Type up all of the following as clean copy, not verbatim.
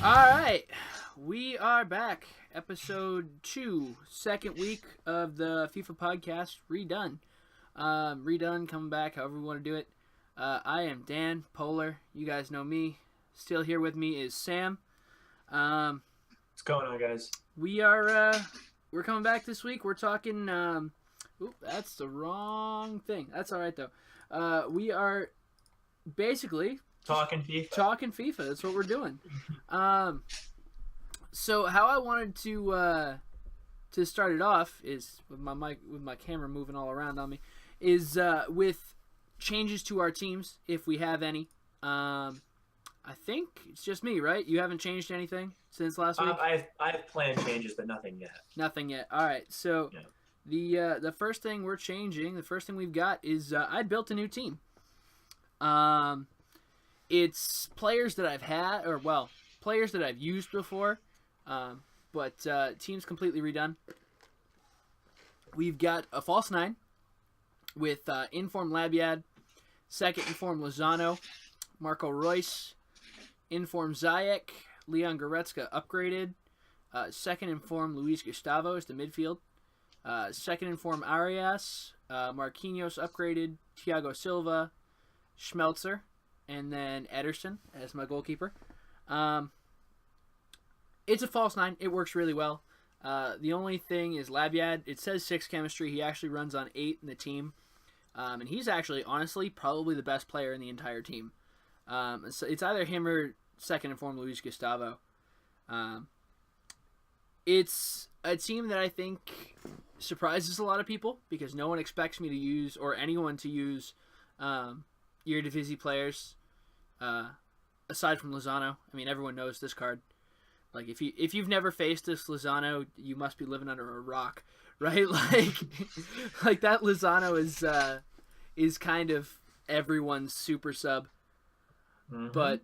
All right, we are back. Episode 2, second week of the FIFA podcast, redone. Redone, coming back, however we want to do it. I am Dan Polar. You guys know me. Still here with me is Sam. What's going on, guys? We're coming back this week. We're talking. Oop, that's the wrong thing. That's all right though. We are basically Talking FIFA. talking FIFA. That's what we're doing. So how I wanted to start it off is with my camera moving all around on me, is with changes to our teams if we have any. I think it's just me, right? You haven't changed anything since last week. I have planned changes, but nothing yet. Nothing yet. All right. So Yeah. the first thing we're changing, the first thing we've got is I built a new team. It's players that I've had, or well, players that I've used before, but team's completely redone. We've got a false 9 with Inform Labyad, second Inform Lozano, Marco Reus, Inform Ziyech, Leon Goretzka upgraded, second Inform Luis Gustavo is the midfield, second Inform Arias, Marquinhos upgraded, Thiago Silva, Schmelzer, and then Ederson as my goalkeeper. It's a false 9. It works really well. The only thing is Labyad. It says 6 chemistry. He actually runs on 8 in the team. And he's actually, honestly, probably the best player in the entire team. So it's either him or second Inform Luis Gustavo. It's a team that I think surprises a lot of people because no one expects me to use, or anyone to use, Eredivisie players. Aside from Lozano. I mean, everyone knows this card. Like, if you've never faced this Lozano, you must be living under a rock, right? Like that Lozano is kind of everyone's super sub. Mm-hmm. But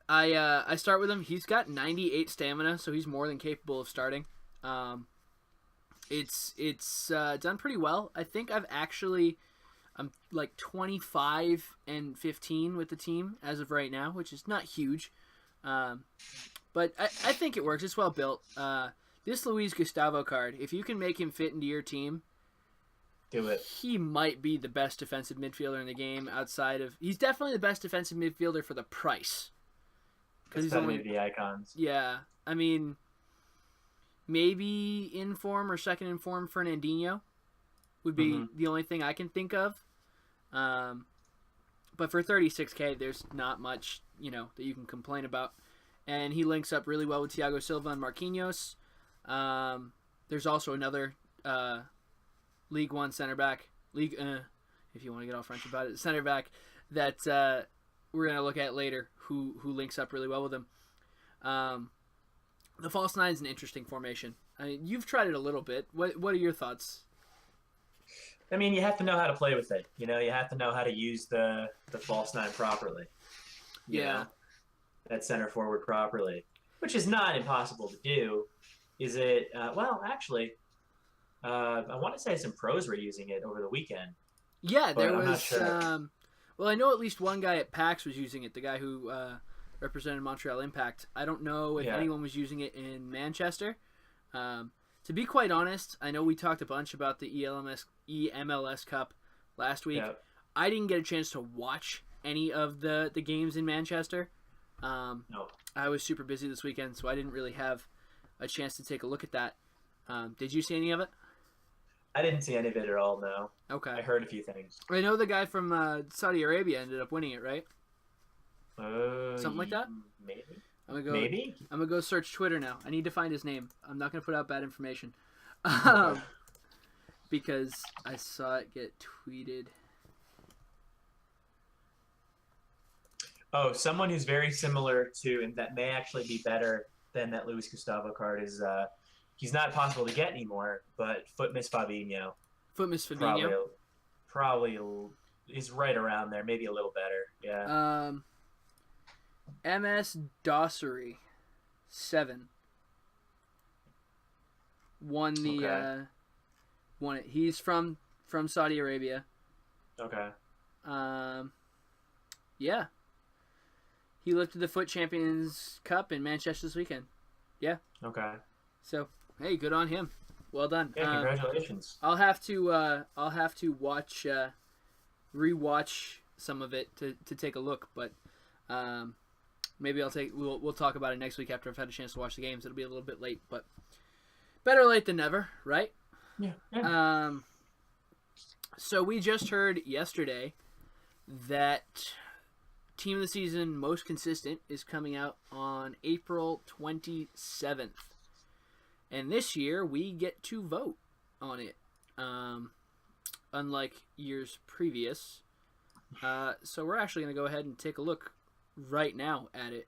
I start with him. He's got 98 stamina, so he's more than capable of starting. It's done pretty well. I think I'm like 25 and 15 with the team as of right now, which is not huge. But I think it works. It's well built. This Luis Gustavo card, if you can make him fit into your team, do it. He might be the best defensive midfielder in the game outside of... He's definitely the best defensive midfielder for the price. Because he's only the icons. Yeah. I mean, maybe Inform or second Inform Fernandinho would be the only thing I can think of. But for 36K, there's not much, that you can complain about. And he links up really well with Thiago Silva and Marquinhos. There's also another League One center back, if you want to get all French about it, center back that we're gonna look at later, who links up really well with him. The false 9 is an interesting formation. I mean, you've tried it a little bit. What are your thoughts? I mean, you have to know how to play with it. You have to know how to use the false 9 properly. You know, that center forward properly, which is not impossible to do. Is it? Well, actually, I want to say some pros were using it over the weekend. Yeah, there was. I'm not sure. Well, I know at least one guy at PAX was using it. The guy who represented Montreal Impact. I don't know if anyone was using it in Manchester. To be quite honest, I know we talked a bunch about the EMLS Cup last week. Yeah. I didn't get a chance to watch any of the games in Manchester. No. I was super busy this weekend, so I didn't really have a chance to take a look at that. Did you see any of it? I didn't see any of it at all, no. Okay. I heard a few things. I know the guy from Saudi Arabia ended up winning it, right? Something like that? Maybe. I'm gonna go search Twitter now. I need to find his name. I'm not gonna put out bad information, because I saw it get tweeted. Oh, someone who's very similar to, and that may actually be better than that Luis Gustavo card is. He's not possible to get anymore, but Footmiss Fabinho. Footmiss Fabinho. Probably is right around there, maybe a little better. Yeah. MS Dossery 7 won the won it. He's from Saudi Arabia. Okay. Yeah. He lifted the Foot Champions Cup in Manchester this weekend. Yeah. Okay. So, hey, good on him. Well done. Yeah, congratulations. I'll have to watch rewatch some of it to take a look, but maybe we'll talk about it next week after I've had a chance to watch the games. It'll be a little bit late, but better late than never, right? Yeah. So we just heard yesterday that Team of the Season Most Consistent is coming out on April 27th. And this year, we get to vote on it, unlike years previous. So we're actually going to go ahead and take a look right now at it.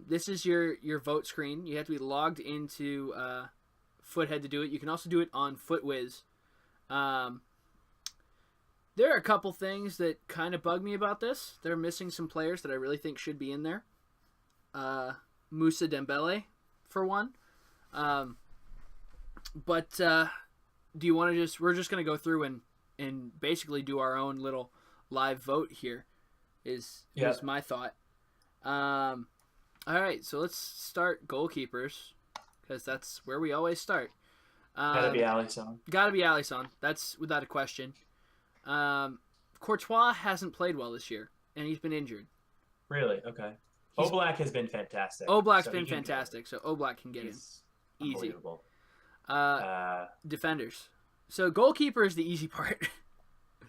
This is your vote screen. You have to be logged into Foothead to do it. You can also do it on FootWiz. There are a couple things that kind of bug me about this. They're missing some players that I really think should be in there. Moussa Dembele, for one. But do you want to we're just going to go through and basically do our own little live vote here is my thought. All right, so let's start goalkeepers because that's where we always start. Gotta be Alisson. Gotta be Alisson. That's without a question. Courtois hasn't played well this year, and he's been injured. Really? Okay. Oblak has been fantastic. Oblak's been fantastic, so Oblak can get in. Easy. Unbelievable. Defenders. So goalkeeper is the easy part.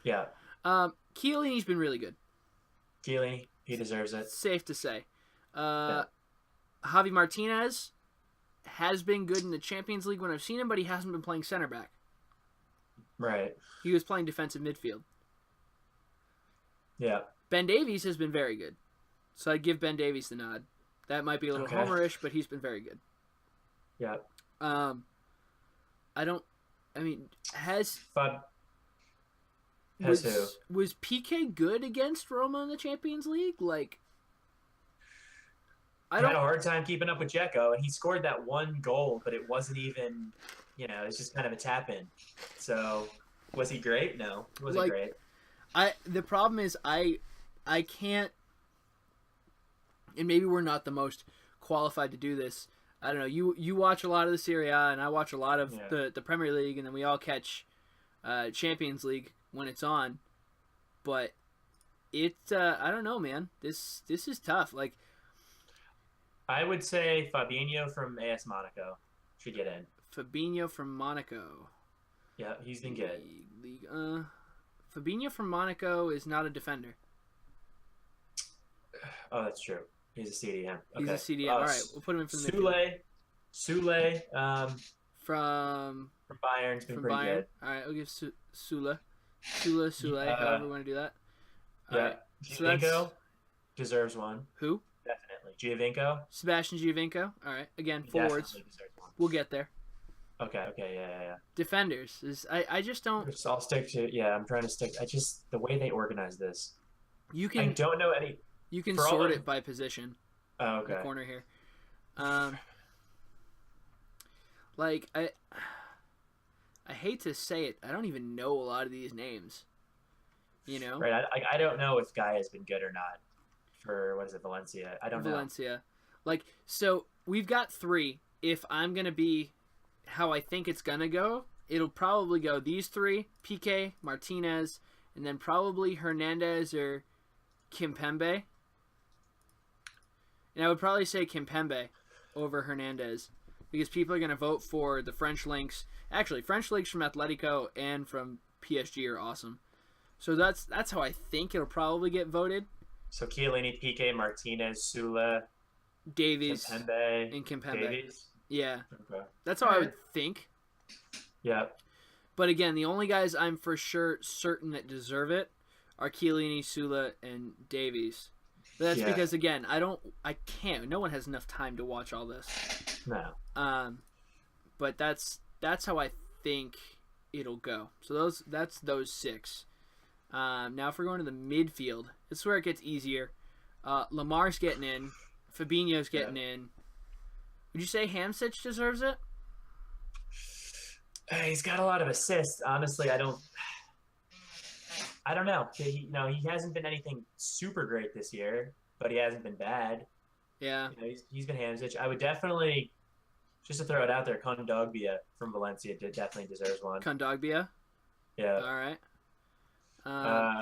Yeah. Chiellini's been really good. Chiellini, he deserves it. Safe to say. Javi Martinez has been good in the Champions League when I've seen him, but he hasn't been playing center back. Right. He was playing defensive midfield. Yeah. Ben Davies has been very good. So I'd give Ben Davies the nod. That might be a little homerish, but he's been very good. Yeah. Was PK good against Roma in the Champions League? Like, I had a hard time keeping up with Dzeko, and he scored that one goal, but it wasn't even, it was just kind of a tap in. So, was he great? No, he wasn't great. The problem is I can't, and maybe we're not the most qualified to do this. I don't know. You watch a lot of the Serie A, and I watch a lot of the Premier League, and then we all catch Champions League when it's on. But I don't know, man. This is tough. Like, I would say Fabinho from AS Monaco should get in. Fabinho from Monaco. Yeah, he's been good. Fabinho from Monaco is not a defender. Oh, that's true. He's a CDM. Okay. He's a CDM. All right, we'll put him in for the Sule from Bayern's been pretty good. All right, I'll give Sule, however we want to do that. All right. Giovinco deserves one. Who? Definitely. Giovinco. Sebastian Giovinco. All right. Again, forwards. We'll get there. Okay. Yeah. Defenders. I just don't. I'll stick to. Yeah, I'm trying to stick. The way they organize this. I don't know any. You can sort it by position. Oh, okay. In the corner here. Like I hate to say it, I don't even know a lot of these names. Right. I don't know if Guy has been good or not. For what is it, Valencia? I don't know. Valencia. Like, so we've got 3. If I'm gonna be how I think it's gonna go, it'll probably go these 3: PK, Martinez, and then probably Hernandez or Kimpembe. And I would probably say Kimpembe over Hernandez because people are going to vote for the French links. Actually, French links from Atletico and from PSG are awesome. So that's how I think it'll probably get voted. So Chiellini, PK, Martinez, Sula, Davies, Kimpembe. Davies? Yeah. Okay. That's how I would think. Yeah. But again, the only guys I'm for sure certain that deserve it are Chiellini, Sula, and Davies. But that's because, again, I can't. No one has enough time to watch all this. No. But that's how I think it'll go. So that's those 6. Now if we're going to the midfield, this is where it gets easier. Lamar's getting in. Fabinho's getting in. Would you say Hamsich deserves it? He's got a lot of assists. Honestly, I don't know. He hasn't been anything super great this year. but he hasn't been bad. Yeah. You know, he's been Hamsich. I would definitely, just to throw it out there, Kondogbia from Valencia definitely deserves one. Kondogbia. Yeah. All right.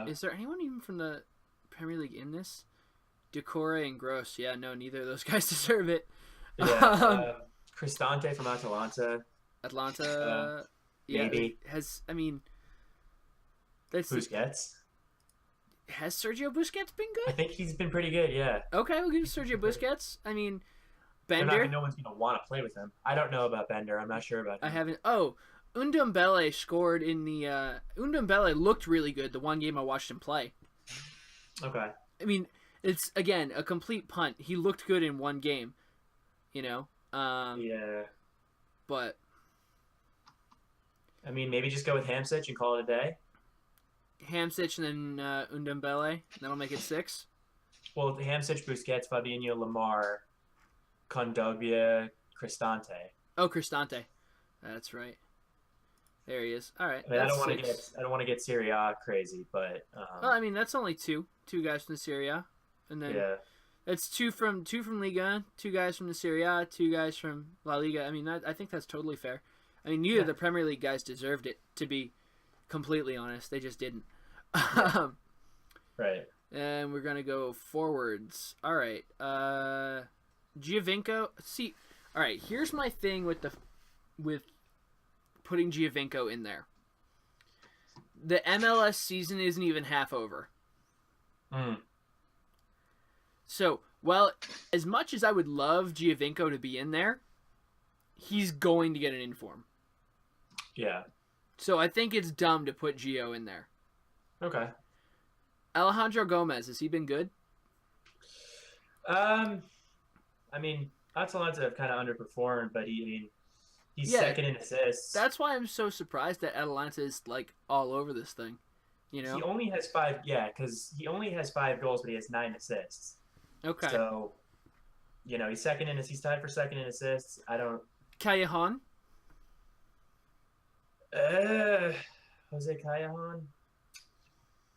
Is there anyone even from the Premier League in this? Decore and Gross. Yeah, no, neither of those guys deserve it. Yeah. Cristante from Atalanta. Atlanta. Maybe. Busquets. Has Sergio Busquets been good? I think he's been pretty good, yeah. Okay, we'll give Sergio Busquets. I mean, Bender. Bender. No one's going to want to play with him. I don't know about Bender. I'm not sure about him. I haven't. Oh, Ndombele scored in the. Ndombele looked really good the one game I watched him play. Okay. I mean, it's, again, a complete punt. He looked good in one game, you know? Yeah. But. I mean, maybe just go with Hamsich and call it a day. Hamsich and then Ndombele. That'll make it 6. Well, Hamsich, Busquets, Fabinho, Lamar, Kondogbia, Cristante. Oh, Cristante. That's right. There he is. All right. I mean, I don't want to get Serie A crazy, but well, I mean, that's only two guys from the Serie A, and then it's two from Liga, 2 guys from the Serie A, 2 guys from La Liga. I mean, I think that's totally fair. I mean, neither of the Premier League guys deserved it, to be completely honest. They just didn't. Right. And we're gonna go forwards. All right. Giovinco. See. All right. Here's my thing with putting Giovinco in there. The MLS season isn't even half over. So, well, as much as I would love Giovinco to be in there, he's going to get an inform. Yeah. So I think it's dumb to put Gio in there. Okay. Alejandro Gomez, has he been good? I mean, Atalanta have kind of underperformed, but he's second in assists. That's why I'm so surprised that Atalanta is like all over this thing. You know, he only has 5. Yeah, because he only has 5 goals, but he has 9 assists. Okay. So, you know, he's tied for second in assists. I don't. Callejon. Jose Callejon.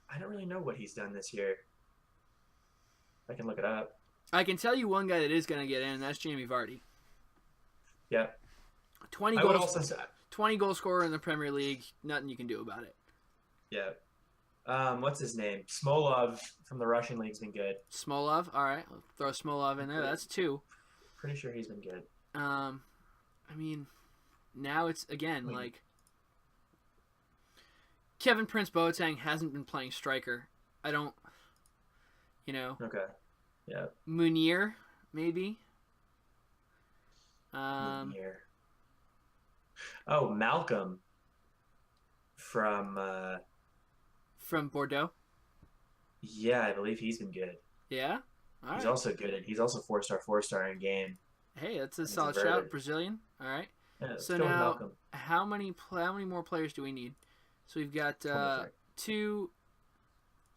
I don't really know what he's done this year. I can look it up. I can tell you one guy that is going to get in, and that's Jamie Vardy. Yeah. 20 goal scorer in the Premier League. Nothing you can do about it. Yeah. What's his name? Smolov from the Russian league's been good. Smolov? All right. I'll throw Smolov in there. That's 2. Pretty sure he's been good. I mean, now it's, again, like... Kevin Prince Boateng hasn't been playing striker. I don't... You know? Okay. Yeah. Munir, maybe? Munir. Oh, Malcolm from Bordeaux. Yeah, I believe he's been good. Yeah? All he's right. also good. He's also 4-star in game. Hey, that's a solid shout. Brazilian. All right. Yeah, so now, how many more players do we need? So we've got 2,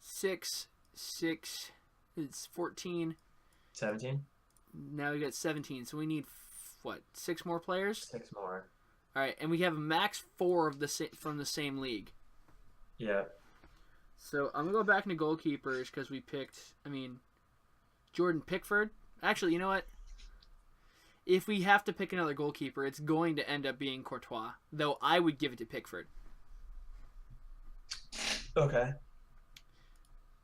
6, 6. It's 14. 17. Now we got 17. So we need 6 more players? 6 more. All right, and we have a max 4 from the same league. Yeah. So I'm gonna go back into goalkeepers because we picked. Jordan Pickford. Actually, you know what? If we have to pick another goalkeeper, it's going to end up being Courtois. Though I would give it to Pickford. Okay.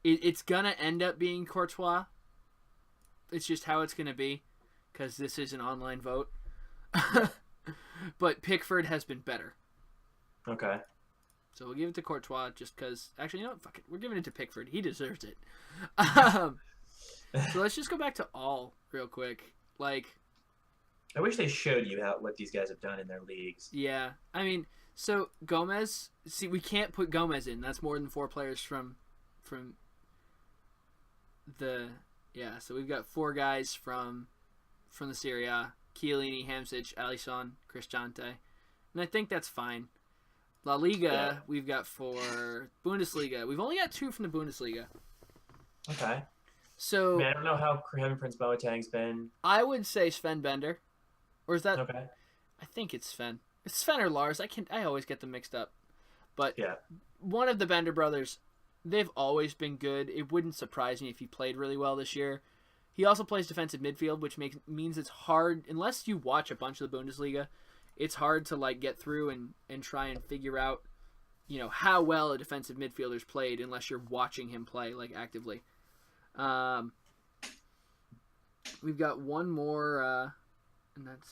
It's gonna end up being Courtois. It's just how it's gonna be, because this is an online vote. But Pickford has been better. Okay. So we'll give it to Courtois just because... Actually, you know what? Fuck it. We're giving it to Pickford. He deserves it. So let's just go back to all real quick. Like... I wish they showed you what these guys have done in their leagues. Yeah. So Gomez... See, we can't put Gomez in. That's more than 4 players from the... Yeah, so we've got 4 guys from the Serie A. Chiellini, Hamsich, Alisson, Cristante. And I think that's fine. La Liga, we've got 4. Bundesliga, we've only got 2 from the Bundesliga. Okay. So I don't know how Kevin Prince Boateng's been. I would say Sven Bender. Or is that... Okay. I think it's Sven. It's Sven or Lars. I always get them mixed up. But yeah, one of the Bender brothers they've always been good. It wouldn't surprise me if he played really well this year. He also plays defensive midfield, which means it's hard, unless you watch a bunch of the Bundesliga, it's hard to like get through and try and figure out, how well a defensive midfielder's played unless you're watching him play like actively. We've got one more, and that's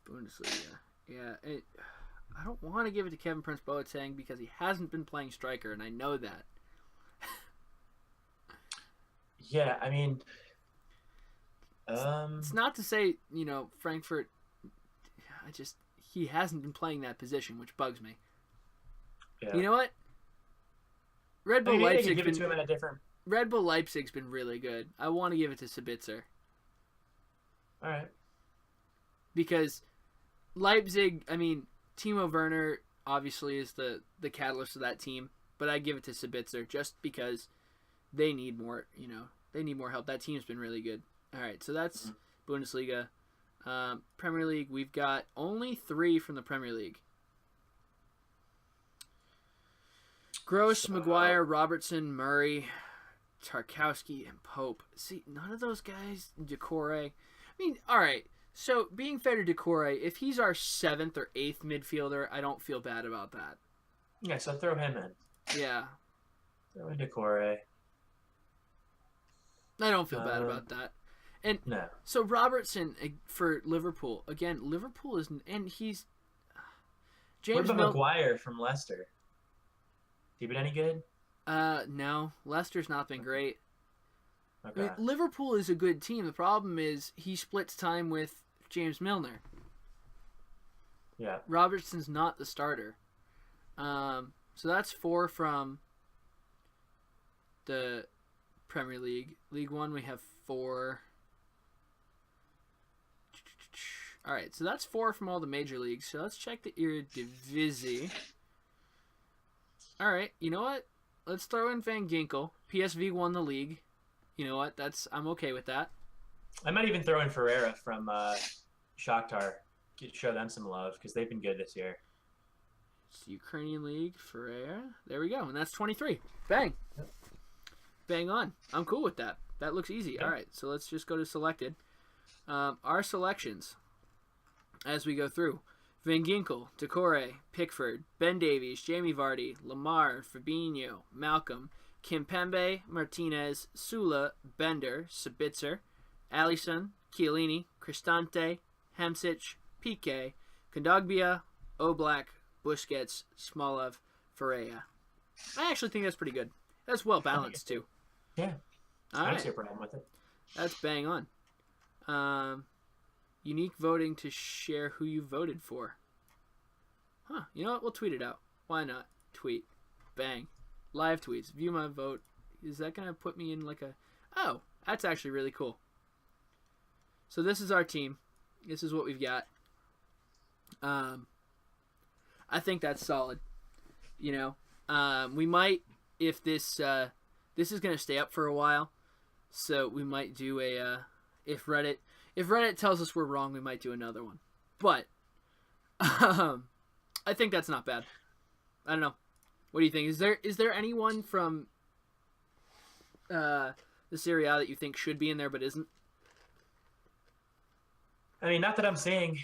Bundesliga. Yeah, I don't want to give it to Kevin Prince Boateng because he hasn't been playing striker, and I know that. Yeah, I mean, it's not to say, Frankfurt, he hasn't been playing that position, which bugs me. Yeah. You know what? Red Bull Leipzig's give it to him in a different. Red Bull Leipzig's been really good. I want to give it to Sabitzer. All right. Because Leipzig, Timo Werner obviously is the catalyst of that team, but I give it to Sabitzer just because they need more, they need more help. That team's been really good. All right, so that's Bundesliga. Premier League, we've got only 3 from the Premier League. Gross, Maguire, Robertson, Murray, Tarkowski, and Pope. See, none of those guys, Decore. All right. So, being fair to Decore, if he's our 7th or 8th midfielder, I don't feel bad about that. Yeah, so throw him in. Yeah. Throw in Decore. I don't feel bad about that. And no. So, Robertson for Liverpool. Again, Liverpool is... And he's... What about Maguire from Leicester? He been any good? No. Leicester's not been great. Okay. Liverpool is a good team. The problem is he splits time with James Milner. Yeah. Robertson's not the starter. So that's 4 from the Premier League. League One, we have 4. All right, so that's 4 from all the major leagues. So let's check the Eredivisie. All right, you know what? Let's throw in Van Ginkel. PSV won the league. You know what? I'm okay with that. I might even throw in Ferreira from Shakhtar. Show them some love because they've been good this year. It's Ukrainian League, Ferreira. There we go, and that's 23. Bang. Yep. Bang on. I'm cool with that. That looks easy. Okay. All right, so let's just go to selected. Our selections as we go through. Van Ginkel, Decore, Pickford, Ben Davies, Jamie Vardy, Lamar, Fabinho, Malcolm, Kimpembe, Martinez, Sula, Bender, Sabitzer, Alisson, Chiellini, Cristante, Hamsich, Piqué, Kondogbia, Oblak, Busquets, Smolov, Ferreira. I actually think that's pretty good. That's well balanced too. Yeah. All I don't right. see a problem with it. That's bang on. Unique voting to share who you voted for. Huh. You know what? We'll tweet it out. Why not? Tweet. Bang. Live tweets. View my vote. Is that going to put me in like a... Oh, that's actually really cool. So this is our team. This is what we've got. I think that's solid. We might, if this is going to stay up for a while, so we might do if Reddit tells us we're wrong, we might do another one. But I think that's not bad. I don't know. What do you think? Is there anyone from the Serie A that you think should be in there but isn't? Not that I'm seeing.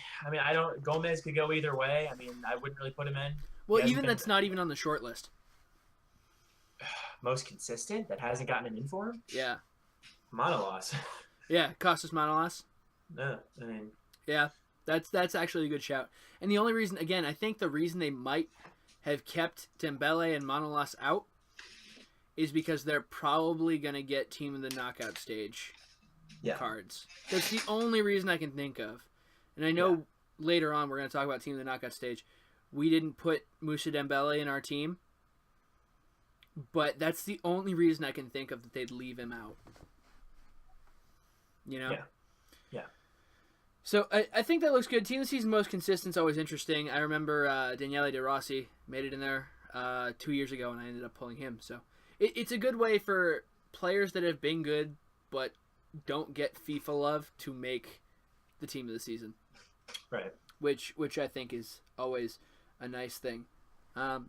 Gomez could go either way. I wouldn't really put him in. Well, even that's not even on the short list. Most consistent that hasn't gotten an in for him? Yeah. Manolas. Yeah, Costas Manolas. No, Yeah, that's actually a good shout. And the only reason, again, I think the reason they might have kept Dembele and Manolas out is because they're probably going to get team of the knockout stage cards. That's the only reason I can think of. And I know later on we're going to talk about team of the knockout stage. We didn't put Moussa Dembele in our team, but that's the only reason I can think of that they'd leave him out. Yeah. So I think that looks good. Team of the season most consistent is always interesting. I remember Daniele De Rossi made it in there 2 years ago, and I ended up pulling him. So it's a good way for players that have been good but don't get FIFA love to make the team of the season. Right. Which I think is always a nice thing.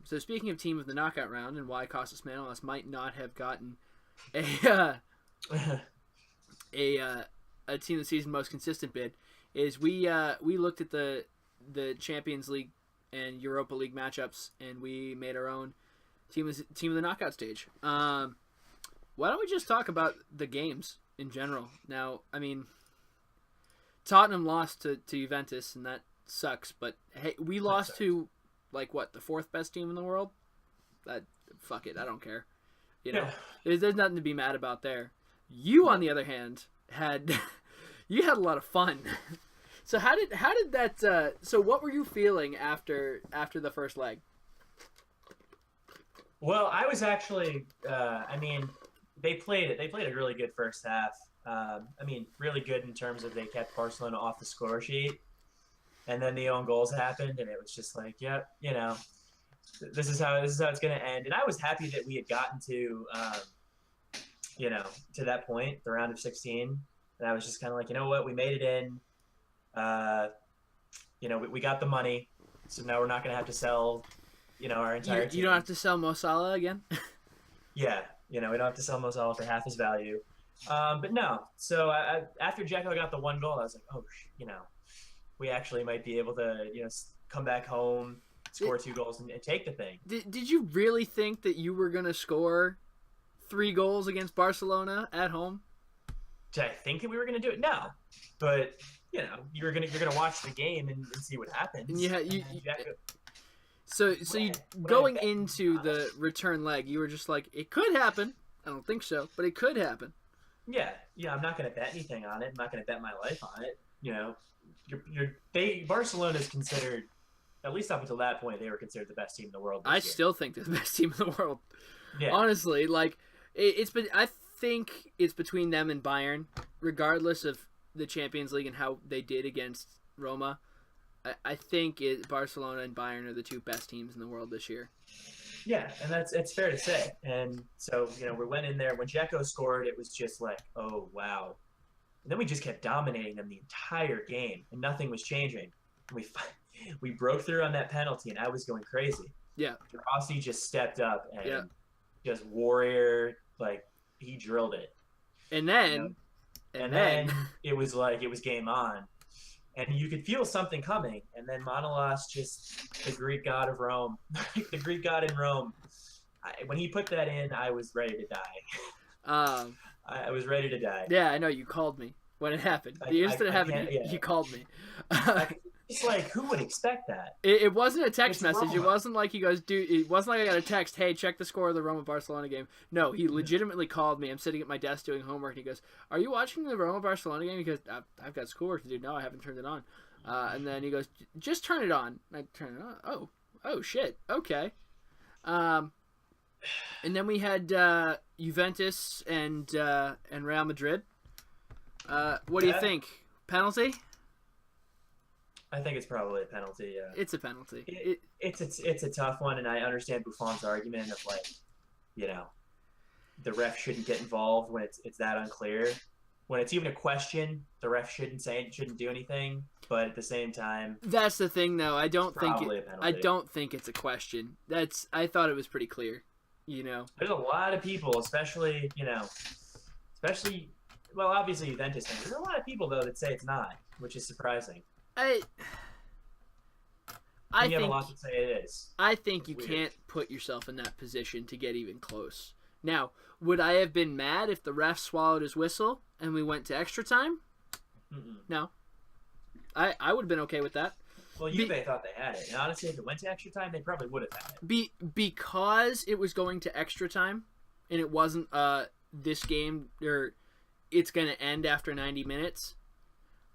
So speaking of team of the knockout round and why Costas Manolas might not have gotten a team of the season most consistent bid, is we looked at the Champions League and Europa League matchups, and we made our own team of the knockout stage. Why don't we just talk about the games in general? Now, I mean, Tottenham lost to Juventus, and that sucks. But hey, we lost to the fourth best team in the world. Fuck it, I don't care. You know, there's nothing to be mad about there. You, on the other hand, had you had a lot of fun. So how did that? So what were you feeling after the first leg? Well, I was actually. I mean, they played a really good first half. I mean, really good in terms of they kept Barcelona off the score sheet, and then the own goals happened, and it was just like, yep, you know, this is how it's going to end. And I was happy that we had gotten to, you know, to that point, the round of 16, and I was just kind of like, you know what, we made it in. You know, we got the money, so now we're not going to have to sell, you know, our entire team. You don't have to sell Mo Salah again? Yeah, you know, we don't have to sell Mo Salah for half his value. But no, so after Dzeko got the one goal, I was like, oh, you know, we actually might be able to, you know, come back home, score 2 goals, and take the thing. Did you really think that you were going to score 3 goals against Barcelona at home? Did I think that we were going to do it? No, but you know, you're gonna watch the game and see what happens. And so going into the return leg, you were just like, it could happen. I don't think so, but it could happen. Yeah, I'm not gonna bet anything on it. I'm not gonna bet my life on it. You know, Barcelona is considered, at least up until that point, they were considered the best team in the world. I still think they're the best team in the world. Yeah. Honestly, like I think it's between them and Bayern, regardless of the Champions League and how they did against Roma. I think Barcelona and Bayern are the 2 best teams in the world this year. Yeah, and it's fair to say. And so, you know, we went in there. When Dzeko scored, it was just like, oh, wow. And then we just kept dominating them the entire game, and nothing was changing. And we broke through on that penalty, and I was going crazy. Yeah. Rossi just stepped up and just warrior, like, he drilled it. And then... You know? And then it was like, it was game on. And you could feel something coming. And then Manolas, just the Greek god of Rome, the Greek god in Rome, when he put that in, I was ready to die. I was ready to die. Yeah, I know. You called me when it happened. The instant it happened, you called me. It's like, who would expect that? It wasn't a text message. Roma. It wasn't like he goes, dude. It wasn't like I got a text. Hey, check the score of the Roma Barcelona game. No, he legitimately called me. I'm sitting at my desk doing homework, and he goes, "Are you watching the Roma Barcelona game?" Because I've got schoolwork to do. No, I haven't turned it on. And then he goes, "Just turn it on." And I turn it on. Oh shit. Okay. And then we had Juventus and Real Madrid. What do you think? Penalty? I think it's probably a penalty. Yeah. It's a penalty. It's a tough one, and I understand Buffon's argument of, like, you know, the ref shouldn't get involved when it's that unclear. When it's even a question, the ref shouldn't do anything. But at the same time, that's the thing, though. I don't think it's a question. I thought it was pretty clear. You know, there's a lot of people, especially well, obviously Juventus fans. There's a lot of people though that say it's not, which is surprising. I think have a lot to say it is. I think you can't put yourself in that position to get even close. Now, would I have been mad if the ref swallowed his whistle and we went to extra time? Mm-mm. No. I would have been okay with that. Well, Juve thought they had it. And honestly, if it went to extra time, they probably would have had it. Because it was going to extra time, and it wasn't this game, or it's going to end after 90 minutes,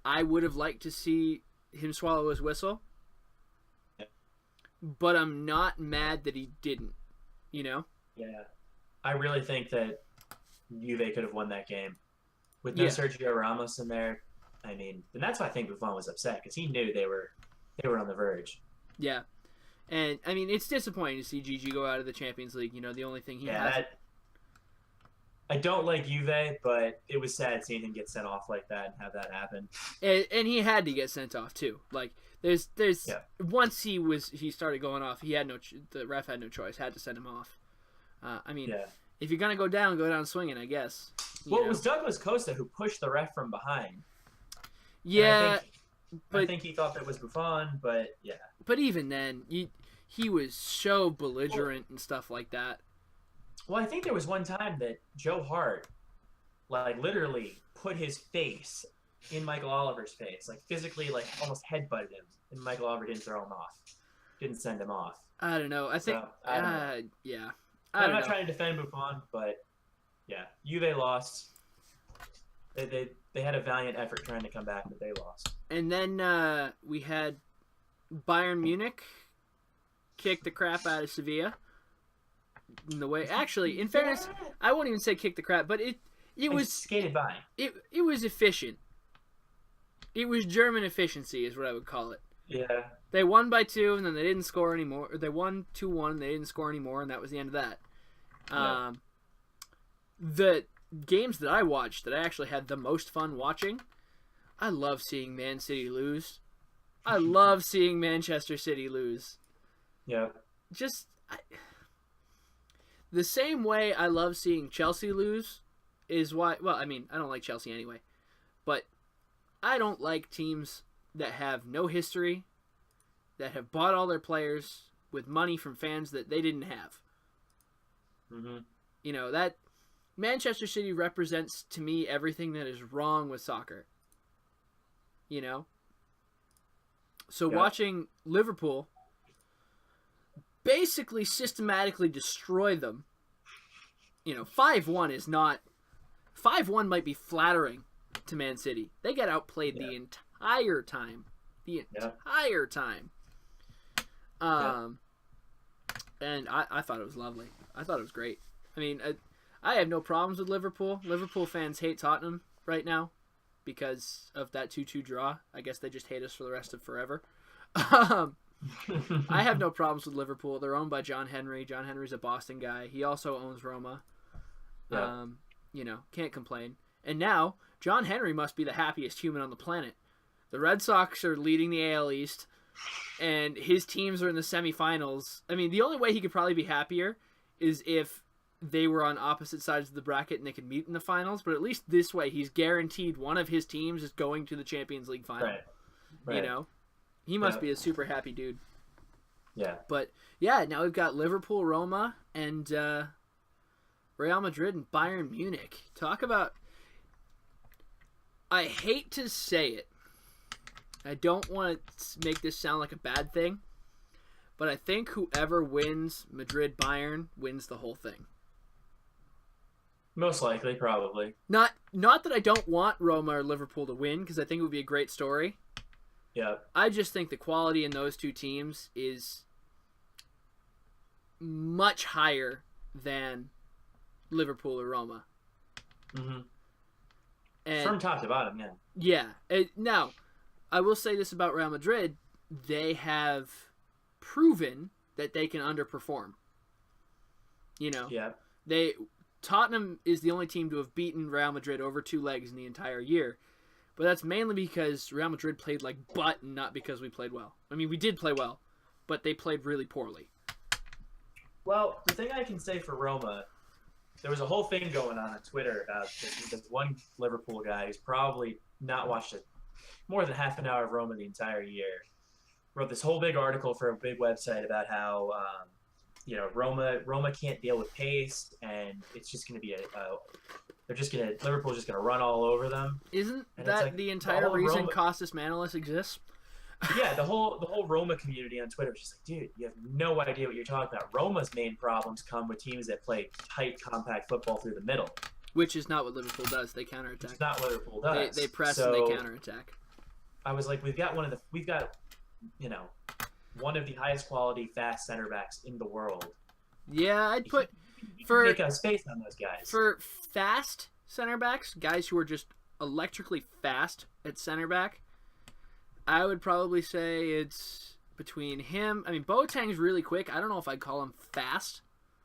I would have liked to see him swallow his whistle. Yep. But I'm not mad that he didn't, you know? Yeah. I really think that Juve could have won that game. With no Sergio Ramos in there, I mean, and that's why I think Buffon was upset, because he knew they were on the verge. Yeah. And, I mean, it's disappointing to see Gigi go out of the Champions League. You know, the only thing he has... I don't like Juve, but it was sad seeing him get sent off like that and have that happen. And he had to get sent off too. Like there's Yeah. once he started going off, he had the ref had no choice, had to send him off. I mean, Yeah. if you're gonna go down swinging, I guess. Well, it was Douglas Costa who pushed the ref from behind. Yeah, I think he thought that was Buffon, but yeah. But even then, he was so belligerent and stuff like that. Well, I think there was one time that Joe Hart, like, literally put his face in Michael Oliver's face, like physically, like almost headbutted him, and Michael Oliver didn't throw him off, didn't send him off. I don't know. I think, I don't know. Yeah. I'm not trying to defend Buffon, but yeah, Juve lost. They had a valiant effort trying to come back, but they lost. And then we had Bayern Munich kick the crap out of Sevilla. In the way, actually, in fairness, I won't even say kick the crap, but it was skated by. It was efficient. It was German efficiency, is what I would call it. Yeah. They won by 2, and then they didn't score anymore. Or they won 2-1, they didn't score anymore, and that was the end of that. Yeah. The games that I watched that I actually had the most fun watching, I love seeing Man City lose. I love seeing Manchester City lose. Yeah. The same way I love seeing Chelsea lose is why... Well, I mean, I don't like Chelsea anyway. But I don't like teams that have no history, that have bought all their players with money from fans that they didn't have. Mm-hmm. You know, that... Manchester City represents, to me, everything that is wrong with soccer. You know? So watching Liverpool basically systematically destroy them. 5-1 is not... 5-1 might be flattering to Man City. They get outplayed the entire time. The entire time. And I thought it was lovely. I thought it was great. I mean, I have no problems with Liverpool. Liverpool fans hate Tottenham right now because of that 2-2 draw. I guess they just hate us for the rest of forever. I have no problems with Liverpool. They're owned by John Henry. John Henry's a Boston guy. He also owns Roma. Yeah. Can't complain. And now, John Henry must be the happiest human on the planet. The Red Sox are leading the AL East, and his teams are in the semifinals. I mean, the only way he could probably be happier is if they were on opposite sides of the bracket and they could meet in the finals, but at least this way he's guaranteed one of his teams is going to the Champions League final. Right. He must be a super happy dude. Yeah. But yeah, now we've got Liverpool, Roma, and Real Madrid and Bayern Munich. Talk about... I hate to say it. I don't want to make this sound like a bad thing, but I think whoever wins Madrid-Bayern wins the whole thing. Most likely, probably. Not that I don't want Roma or Liverpool to win, because I think it would be a great story. Yeah. I just think the quality in those two teams is much higher than Liverpool or Roma. Mm-hmm. And from top to bottom, yeah. Yeah. Now, I will say this about Real Madrid. They have proven that they can underperform. Yeah. Tottenham is the only team to have beaten Real Madrid over 2 legs in the entire year. But that's mainly because Real Madrid played like butt and not because we played well. I mean, we did play well, but they played really poorly. Well, the thing I can say for Roma, there was a whole thing going on Twitter about this one Liverpool guy who's probably not watched more than half an hour of Roma the entire year. Wrote this whole big article for a big website about how Roma can't deal with pace, and it's just going to be Liverpool's just going to run all over them. Isn't that the entire reason Costas Manolis exists? Yeah, the whole Roma community on Twitter was just like, dude, you have no idea what you're talking about. Roma's main problems come with teams that play tight, compact football through the middle. Which is not what Liverpool does. They counterattack. It's not what Liverpool does. They press and they counterattack. I was like, we've got one of the highest quality fast center backs in the world. Yeah, I'd put make a space on those guys. For fast center backs, guys who are just electrically fast at center back, I would probably say it's between him. I mean, Boateng's really quick. I don't know if I'd call him fast.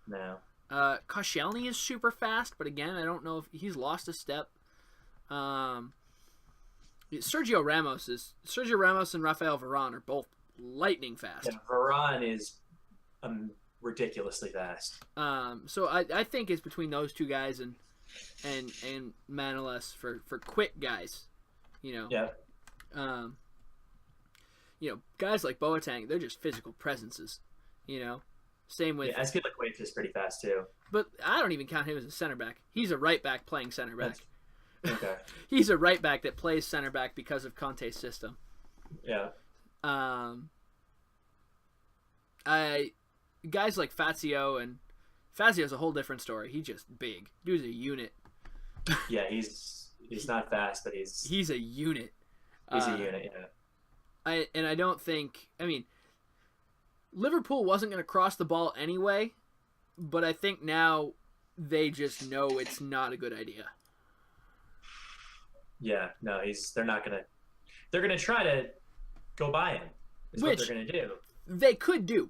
No. Koscielny is super fast, but again, I don't know if he's lost a step. Sergio Ramos and Rafael Varane are both lightning fast. Yeah, Varane is ridiculously fast. So I think it's between those two guys and Manolas for quick guys. Yeah. Guys like Boateng, they're just physical presences. Same with. Yeah, XlPoLaR04 is pretty fast too. But I don't even count him as a center back. He's a right back playing center back. Okay. He's a right back that plays center back because of Conte's system. Yeah. Guys like Fazio's a whole different story. He's just big. Dude's a unit. Yeah, he's not fast, but he's a unit. He's a unit, yeah. I don't think. I mean, Liverpool wasn't going to cross the ball anyway, but I think now they just know it's not a good idea. Yeah, no, they're not gonna. They're gonna try to go by him. Is what they're gonna do. They could do.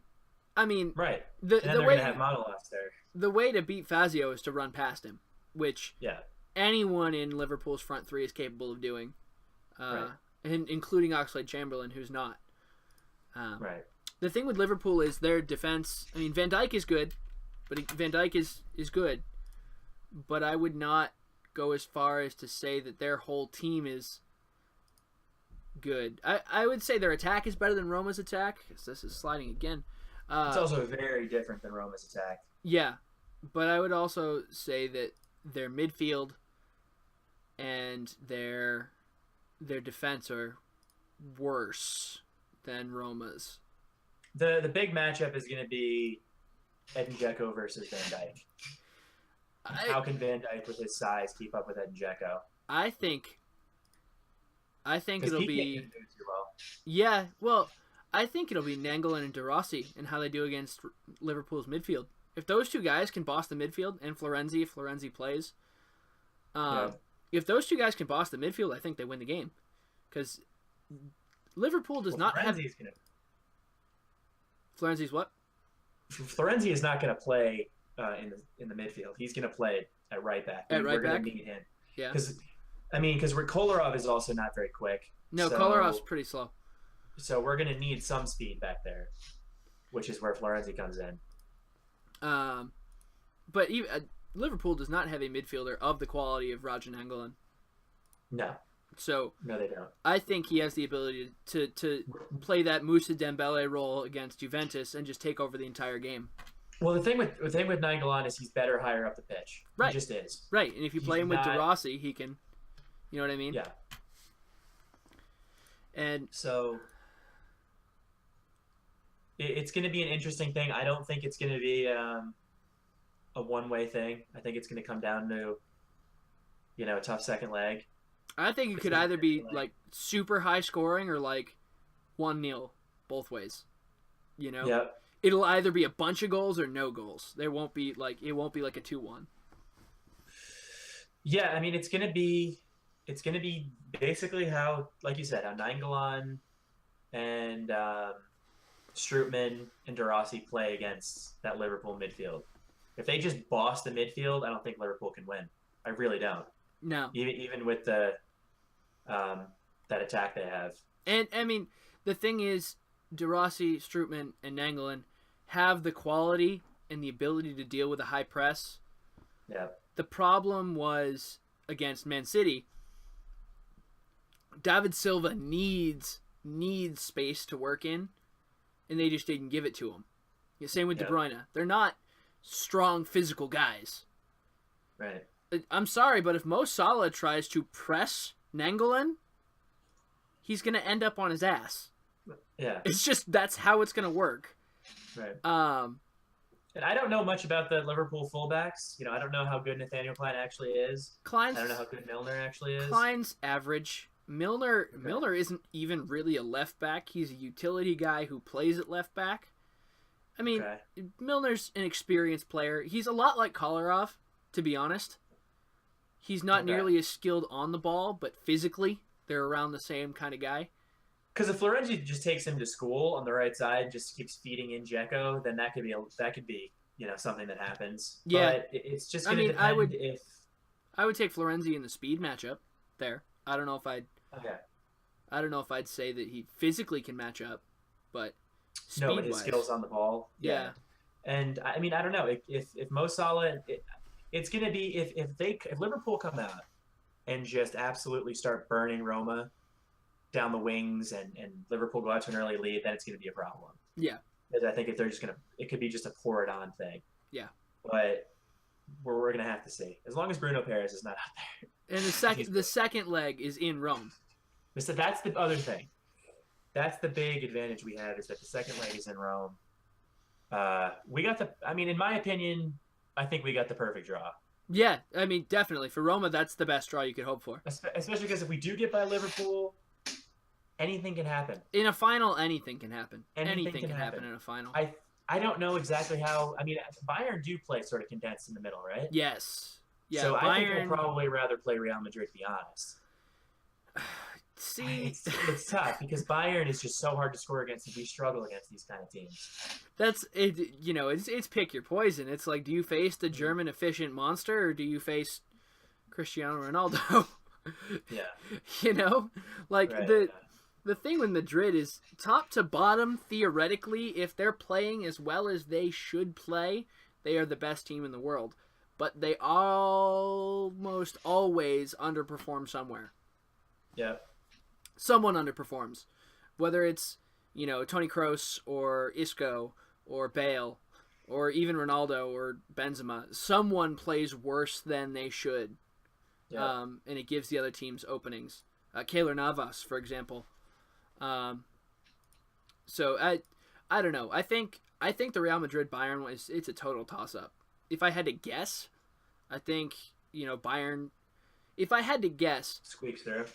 I mean, right. The they're way gonna have Manolas there. The way to beat Fazio is to run past him, which anyone in Liverpool's front three is capable of doing, right. and including Oxlade-Chamberlain, who's not. Right. The thing with Liverpool is their defense. I mean, Van Dijk is good, Van Dijk is good, but I would not go as far as to say that their whole team is good. I would say their attack is better than Roma's attack. This is sliding again. It's also very different than Roma's attack. Yeah, but I would also say that their midfield and their defense are worse than Roma's. The big matchup is going to be Edin Dzeko versus Van Dijk. How can Van Dijk, with his size, keep up with Edin Dzeko? I think it'll be. Can't do too well. Yeah, well, I think it'll be Nainggolan and De Rossi and how they do against Liverpool's midfield. If those two guys can boss the midfield, and Florenzi, if Florenzi plays, if those two guys can boss the midfield, I think they win the game. Because Liverpool does not have. Florenzi's what? Florenzi is not going to play in the midfield. He's going to play at right back. We're going to need him. Yeah. Because Kolarov is also not very quick. No, Kolarov's pretty slow. So we're going to need some speed back there, which is where Florenzi comes in. But Liverpool does not have a midfielder of the quality of Raja Nainggolan. No. So no, they don't. I think he has the ability to play that Moussa Dembele role against Juventus and just take over the entire game. Well, the thing with Nainggolan is he's better higher up the pitch. Right. He just is. Right, and if you play him with De Rossi, he can. You know what I mean? Yeah. And so it's going to be an interesting thing. I don't think it's going to be a one-way thing. I think it's going to come down to a tough second leg. I think it could either be like super high scoring or like 1-0 both ways. Yep. It'll either be a bunch of goals or no goals. It won't be like a 2-1. Yeah, I mean it's gonna be basically how, like you said, how Nainggolan and Strootman and De Rossi play against that Liverpool midfield. If they just boss the midfield, I don't think Liverpool can win. I really don't. No. Even with the that attack they have. And I mean, the thing is, De Rossi, Strootman, and Nainggolan have the quality and the ability to deal with a high press. Yeah. The problem was against Man City. David Silva needs space to work in, and they just didn't give it to him. Same with De Bruyne. They're not strong physical guys. Right. I'm sorry, but if Mo Salah tries to press Nainggolan, he's going to end up on his ass. Yeah. It's just that's how it's going to work. Right. And I don't know much about the Liverpool fullbacks. I don't know how good Nathaniel Klein actually is. I don't know how good Milner actually is. Klein's average. Milner isn't even really a left back. He's a utility guy who plays at left back. I mean, Milner's an experienced player. He's a lot like Kolarov, to be honest. He's not nearly as skilled on the ball, but physically, they're around the same kind of guy. Because if Florenzi just takes him to school on the right side, just keeps feeding in Dzeko, then that could be something that happens. Yeah. But it's just I going to mean, depend if. I would take Florenzi in the speed matchup there. I don't know if Okay. I'd say that he physically can match up, but No, but speed his wise, skills on the ball, yeah. yeah, And I mean, I don't know if Mo Salah, it's going to be if Liverpool come out and just absolutely start burning Roma down the wings and Liverpool go out to an early lead, then it's going to be a problem. yeah, Because I think if they're just going to, it could be just a pour it on thing. yeah. But we're going to have to see. As long as Bruno Perez is not out there. And the second leg is in Rome. So that's the other thing. That's the big advantage we have is that the second leg is in Rome. We got I mean, in my opinion, I think we got the perfect draw. Yeah, I mean, definitely. For Roma, that's the best draw you could hope for. Especially because if we do get by Liverpool, anything can happen. In a final, anything can happen. Anything can happen in a final. I don't know exactly how. I mean, Bayern do play sort of condensed in the middle, right? Yes. Yeah, so Bayern, I think we'll probably rather play Real Madrid, to be honest. See, it's tough because Bayern is just so hard to score against, and we struggle against these kind of teams. That's it. It's pick your poison. It's like, do you face the German efficient monster or do you face Cristiano Ronaldo? Yeah. Like right, the thing with Madrid is top to bottom. Theoretically, if they're playing as well as they should play, they are the best team in the world. But they almost always underperform somewhere. Yeah. Someone underperforms, whether it's Toni Kroos or Isco or Bale or even Ronaldo or Benzema. Someone plays worse than they should, and it gives the other teams openings. Keylor Navas, for example. So I don't know. I think the Real Madrid Bayern it's a total toss up. If I had to guess, I think Bayern. If I had to guess, squeaks through.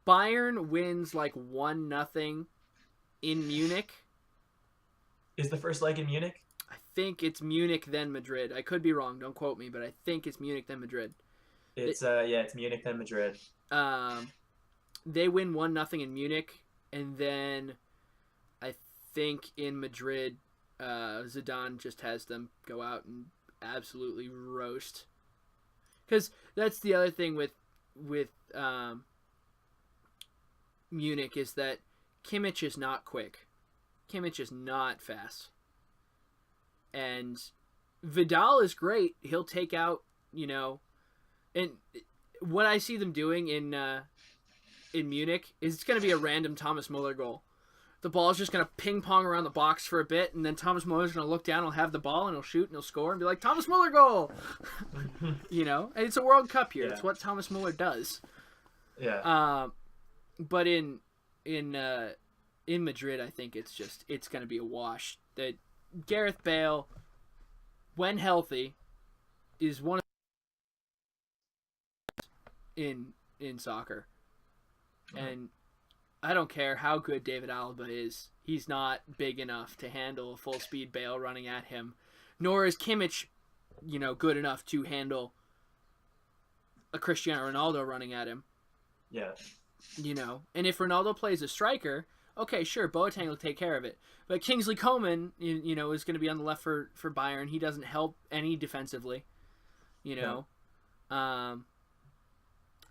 Bayern wins like 1-0 in Munich. Is the first leg in Munich? I think it's Munich then Madrid. I could be wrong. Don't quote me, but I think it's Munich then Madrid. It's Munich then Madrid. They win 1-0 in Munich, and then I think in Madrid, Zidane just has them go out and absolutely roast. Because that's the other thing with Munich is that Kimmich is not quick. Kimmich is not fast. And Vidal is great. He'll take out, and what I see them doing in Munich is it's going to be a random Thomas Muller goal. The ball's just going to ping pong around the box for a bit, and then Thomas Muller's going to look down, he'll have the ball, and he'll shoot, and he'll score, and be like, Thomas Muller goal! And it's a World Cup here. Yeah. It's what Thomas Muller does. Yeah. But in Madrid, I think it's going to be a wash. That Gareth Bale, when healthy, is one of in soccer. And I don't care how good David Alaba is. He's not big enough to handle a full-speed Bale running at him. Nor is Kimmich, good enough to handle a Cristiano Ronaldo running at him. Yeah. And if Ronaldo plays a striker, okay, sure, Boateng will take care of it. But Kingsley Coman, is going to be on the left for Bayern. He doesn't help any defensively. No.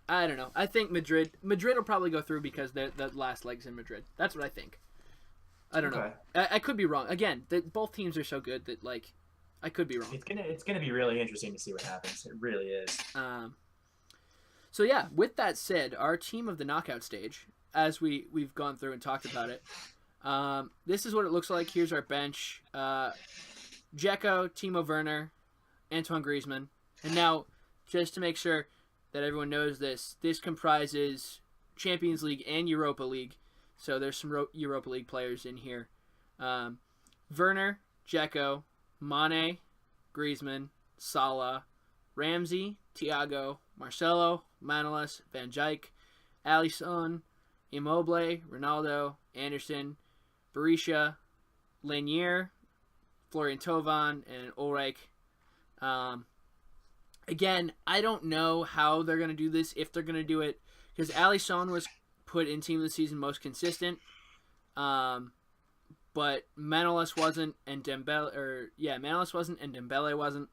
I don't know. I think Madrid will probably go through because the last leg's in Madrid. That's what I think. I don't know. I could be wrong. Again, both teams are so good that I could be wrong. It's gonna be really interesting to see what happens. It really is. So yeah, with that said, our team of the knockout stage, as we've gone through and talked about it, this is what it looks like. Here's our bench: Dzeko, Timo Werner, Antoine Griezmann, and now just to make sure that everyone knows this comprises Champions League and Europa League. So there's some Europa League players in here. Werner, Dzeko, Mane, Griezmann, Salah, Ramsey, Thiago, Marcelo, Manolas, Van Dijk, Alisson, Immobile, Ronaldo, Anderson, Berisha, Lanier, Florian Thauvin, and Ulreich. Again, I don't know how they're going to do this, if they're going to do it, because Alisson was put in Team of the Season most consistent. but Manolas wasn't, and Manolas wasn't, and Dembele wasn't.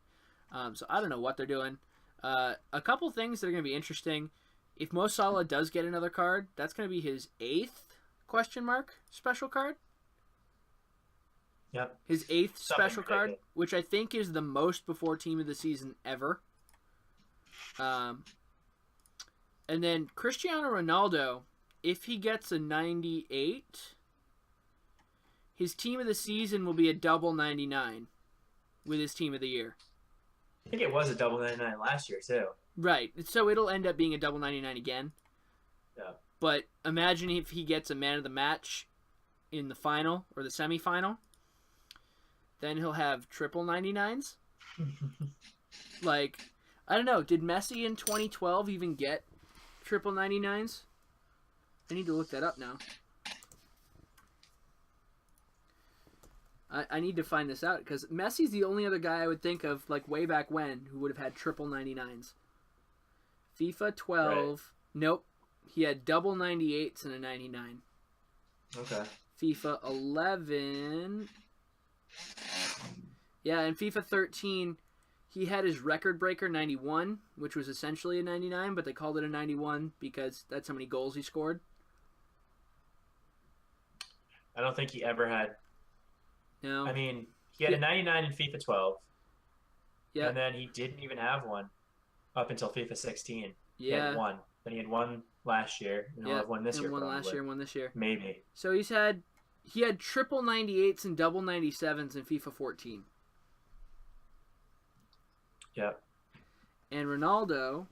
So I don't know what they're doing. A couple things that are going to be interesting. If Mo Salah does get another card, that's going to be his 8th special card. Yep. His 8th Something special card, ridiculous. which I think is the most before team of the season ever. And then Cristiano Ronaldo, if he gets a 98, his team of the season will be a double 99 with his team of the year. I think it was a double 99 last year too. Right. So it'll end up being a double 99 again. Yeah. But imagine if he gets a man of the match in the final or the semifinal. Then he'll have triple 99s. Like, I don't know. Did Messi in 2012 even get triple 99s? I need to look that up now. I need to find this out because Messi's the only other guy I would think of, like, way back when, who would have had triple 99s. FIFA 12. Right. Nope. He had double 98s and a 99. Okay. FIFA 11. Yeah, in FIFA 13, he had his record breaker 91, which was essentially a 99, but they called it a 91 because that's how many goals he scored. I don't think he ever had. No. I mean, he had a 99 in FIFA 12. Yeah. And then he didn't even have one up until FIFA 16. Yeah. He had one. Then he had one last year, and he'll have one this year. One probably. last year, one this year. Maybe. So he had triple 98s and double 97s in FIFA 14. Yep. And Ronaldo,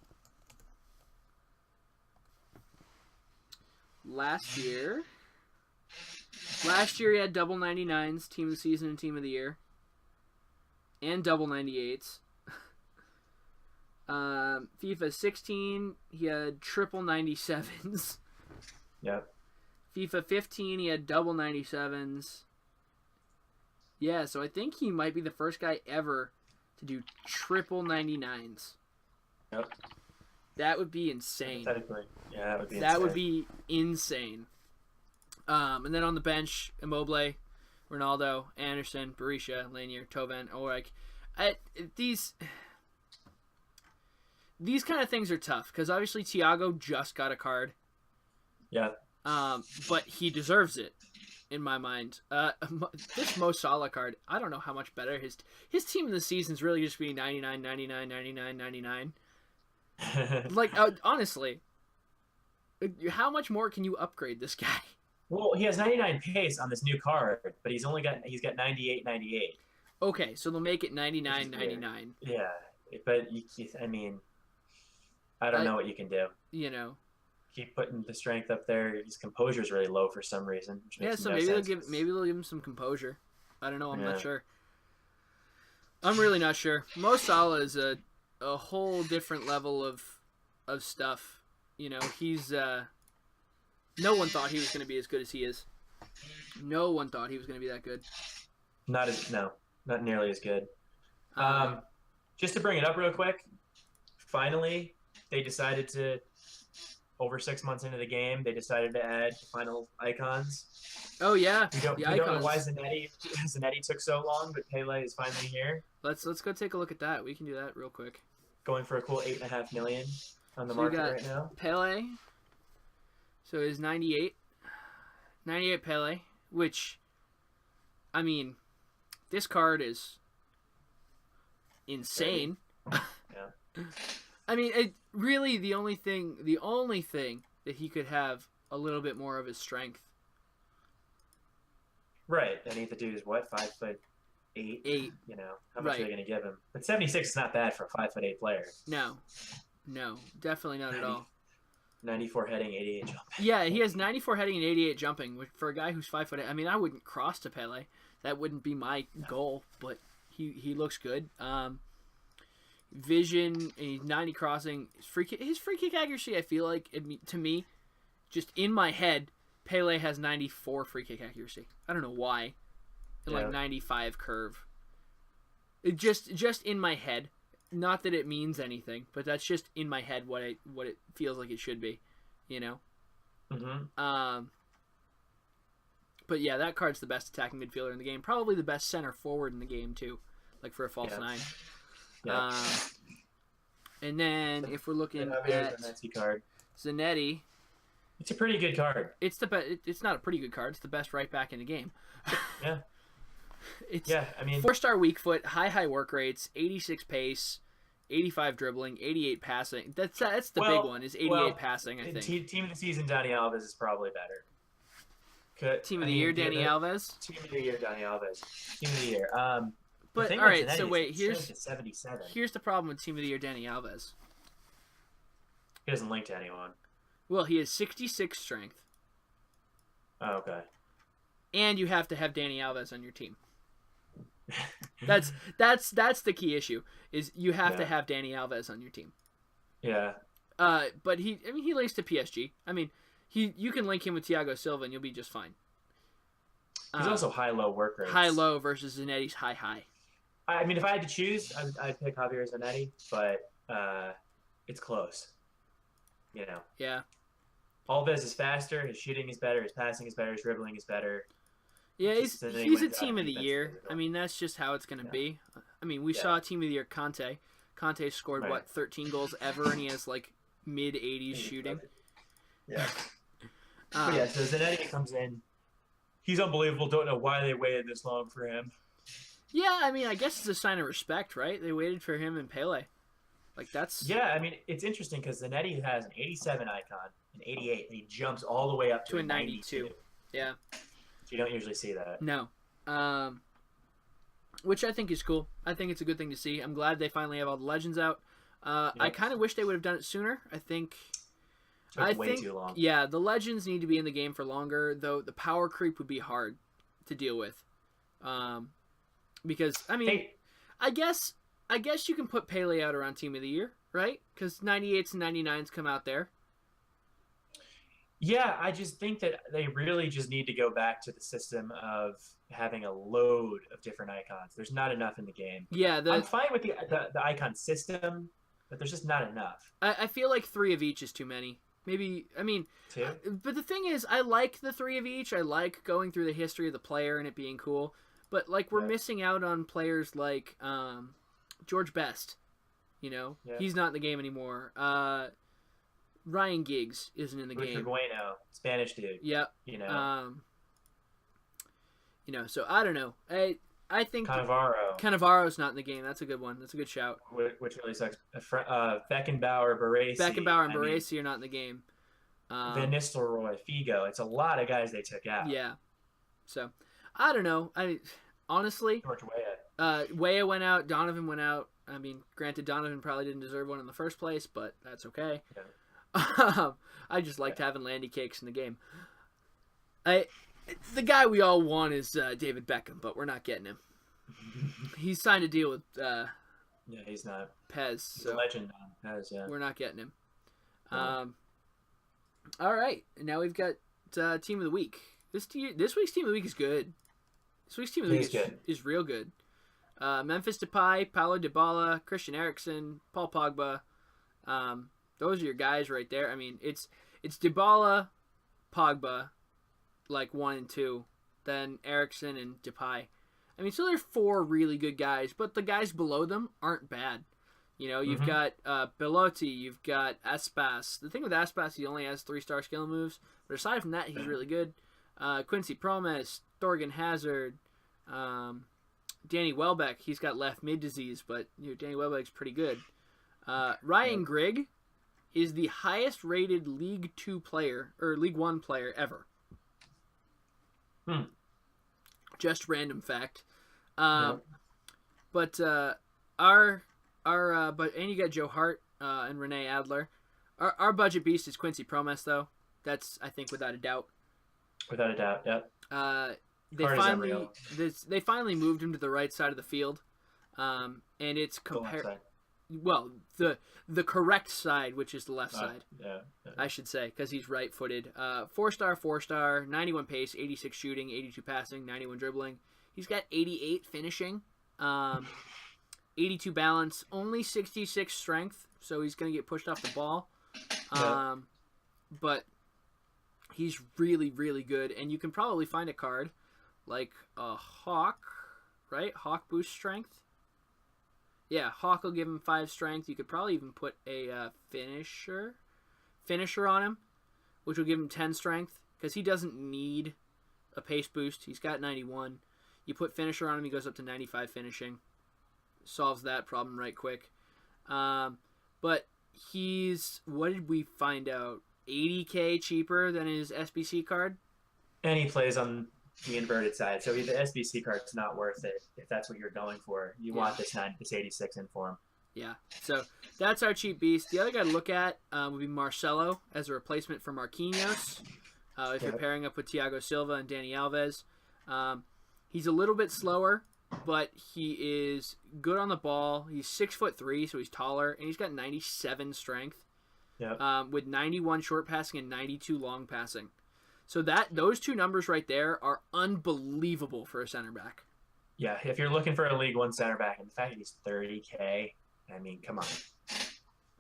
last year he had double 99s, team of the season and team of the year, and double 98s. FIFA 16, he had triple 97s. Yep. FIFA 15, he had double 97s. Yeah, so I think he might be the first guy ever to do triple 99s. Yep. That would be insane. Hypothetically. Yeah, that would be insane. That would be insane. And then on the bench, Immobile, Ronaldo, Anderson, Berisha, Lanier, Toven, Ulrich. These kind of things are tough because obviously Thiago just got a card. Yeah. But he deserves it, in my mind. This Mo Salah card, I don't know how much better his team in the season is really just being 99, 99, 99, 99. Like, honestly, how much more can you upgrade this guy? Well, he has 99 pace on this new card, but he's got 98, 98. Okay, so they'll make it 99, 99. Yeah, but I mean, I don't know what you can do. You know. Keep putting the strength up there. His composure is really low for some reason. Which makes so no maybe sense. they'll give him some composure. I don't know. I'm not sure. I'm really not sure. Mo Salah is a whole different level of stuff. You know, he's no one thought he was going to be as good as he is. No one thought he was going to be that good. Not nearly as good. Just to bring it up real quick, finally they decided to. Over 6 months into the game, they decided to add final icons. Oh yeah, we don't know why Zanetti took so long, but Pele is finally here. Let's go take a look at that. We can do that real quick. Going for a cool $8.5 million on the market right now. Pele. So is 98 Pele, which, I mean, this card is insane. Yeah. I mean, really the only thing that he could have a little bit more of his strength. Right. I mean, the dude is what, 5'8"? 8. You know, how much are they going to give him? But 76 is not bad for a 5'8" player. No, definitely not at all. 94 heading, 88 jumping. Yeah, he has 94 heading and 88 jumping. Which for a guy who's 5'8", I mean, I wouldn't cross to Pele. That wouldn't be my goal, but he looks good. Vision, 90 crossing, his free kick accuracy, I feel like, to me, just in my head, Pele has 94 free kick accuracy. I don't know why. Like 95 curve. It just in my head. Not that it means anything, but that's just in my head what it feels like it should be, you know? Mm-hmm. But yeah, that card's the best attacking midfielder in the game. Probably the best center forward in the game too, like for a false nine. Yeah. And then if we're looking at Zanetti card, Zanetti, it's a pretty good card. It's It's not a pretty good card. It's the best right back in the game. Yeah. I mean, 4-star weak foot, high work rates, 86 pace, 85 dribbling, 88 passing. That's the big one. Is 88 passing? I think. Team of the season, Dani Alves is probably better. Team of the year, Dani Alves. Team of the year, Dani Alves. Team of the year. But all right, so wait. Here's 77. Here's the problem with Team of the year, Dani Alves. He doesn't link to anyone. Well, he has 66 strength. Oh, okay. And you have to have Dani Alves on your team. That's the key issue. Is you have to have Dani Alves on your team. Yeah. But he links to PSG. I mean, you can link him with Thiago Silva and you'll be just fine. He's also high-low work rates. High-low versus Zanetti's high-high. I mean, if I had to choose, I'd pick Javier Zanetti, but it's close. You know. Yeah. Alves is faster. His shooting is better. His passing is better. His dribbling is better. Yeah, he's a team of the year. I mean, that's just how it's going to be. I mean, we saw team of the year Conte. Conte scored, 13 goals ever, and he has, like, mid-80s shooting. Yeah. So Zanetti comes in. He's unbelievable. Don't know why they waited this long for him. Yeah, I mean, I guess it's a sign of respect, right? They waited for him and Pele. Like, that's... Yeah, I mean, it's interesting because Zanetti has an 87 icon, an 88, and he jumps all the way up to a 92. Yeah. So you don't usually see that. No. Which I think is cool. I think it's a good thing to see. I'm glad they finally have all the legends out. I kind of wish they would have done it sooner. I think way too long. Yeah, the legends need to be in the game for longer, though the power creep would be hard to deal with. Because, I mean, I guess you can put Pele out around Team of the Year, right? Because 98s and 99s come out there. Yeah, I just think that they really just need to go back to the system of having a load of different icons. There's not enough in the game. Yeah, I'm fine with the icon system, but there's just not enough. I feel like 3 of each is too many. Maybe, I mean... 2? But the thing is, I like the 3 of each. I like going through the history of the player and it being cool. But, like, we're missing out on players like George Best. You know? Yeah. He's not in the game anymore. Ryan Giggs isn't in the game. Bueno, Spanish dude. Yep. You know. So I don't know. I think Cannavaro's not in the game. That's a good one. That's a good shout. Which really sucks. Beckenbauer, Baresi. Beckenbauer and Baresi are not in the game. Van Nistelrooy, Figo. It's a lot of guys they took out. Yeah. So I don't know. Honestly, George Weah. Weah went out. Donovan went out. I mean, granted, Donovan probably didn't deserve one in the first place, but that's okay. Yeah. I just liked having Landy cakes in the game. The guy we all want is David Beckham, but we're not getting him. He's signed a deal with he's not Pez. He's a legend on Pez. Yeah, we're not getting him. All right, and now we've got team of the week. This week's team of the week is good. This week's team of the week is real good. Memphis Depay, Paulo Dybala, Christian Eriksen, Paul Pogba. Those are your guys right there. I mean, it's Dybala, Pogba, like 1 and 2, then Eriksen and Depay. I mean, so there's 4 really good guys, but the guys below them aren't bad. You know, you've got Belotti, you've got Aspas. The thing with Aspas, he only has 3-star skill moves, but aside from that, he's really good. Quincy Promes, Thorgan Hazard, Danny Welbeck. He's got left mid disease, but Danny Welbeck's pretty good. Ryan Grigg is the highest rated League 2 player or League 1 player ever. Just random fact. But and you got Joe Hart and Renee Adler. Our budget beast is Quincy Promes, though. That's, I think, without a doubt. Without a doubt, yep. They finally moved him to the right side of the field, and it's well, the correct side, which is the left side. Yeah. I should say, because he's right-footed. 4-star, 91 pace, 86 shooting, 82 passing, 91 dribbling. He's got 88 finishing, 82 balance, only 66 strength, so he's going to get pushed off the ball. But He's really, really good, and you can probably find a card like a Hawk, right? Hawk boost strength. Yeah, Hawk will give him 5 strength. You could probably even put a finisher on him, which will give him 10 strength, because he doesn't need a pace boost. He's got 91. You put finisher on him, he goes up to 95 finishing. Solves that problem right quick. But he's, what did we find out? 80k cheaper than his SBC card? And he plays on the inverted side, so the SBC card's not worth it if that's what you're going for. You want this 86 in form. Yeah, so that's our cheap beast. The other guy to look at would be Marcelo as a replacement for Marquinhos. If you're pairing up with Thiago Silva and Dani Alves. He's a little bit slower, but he is good on the ball. He's 6'3", so he's taller, and he's got 97 strength. With 91 short passing and 92 long passing. So those two numbers right there are unbelievable for a center back. Yeah, if you're looking for a League One center back, and the fact that he's 30K, I mean, come on.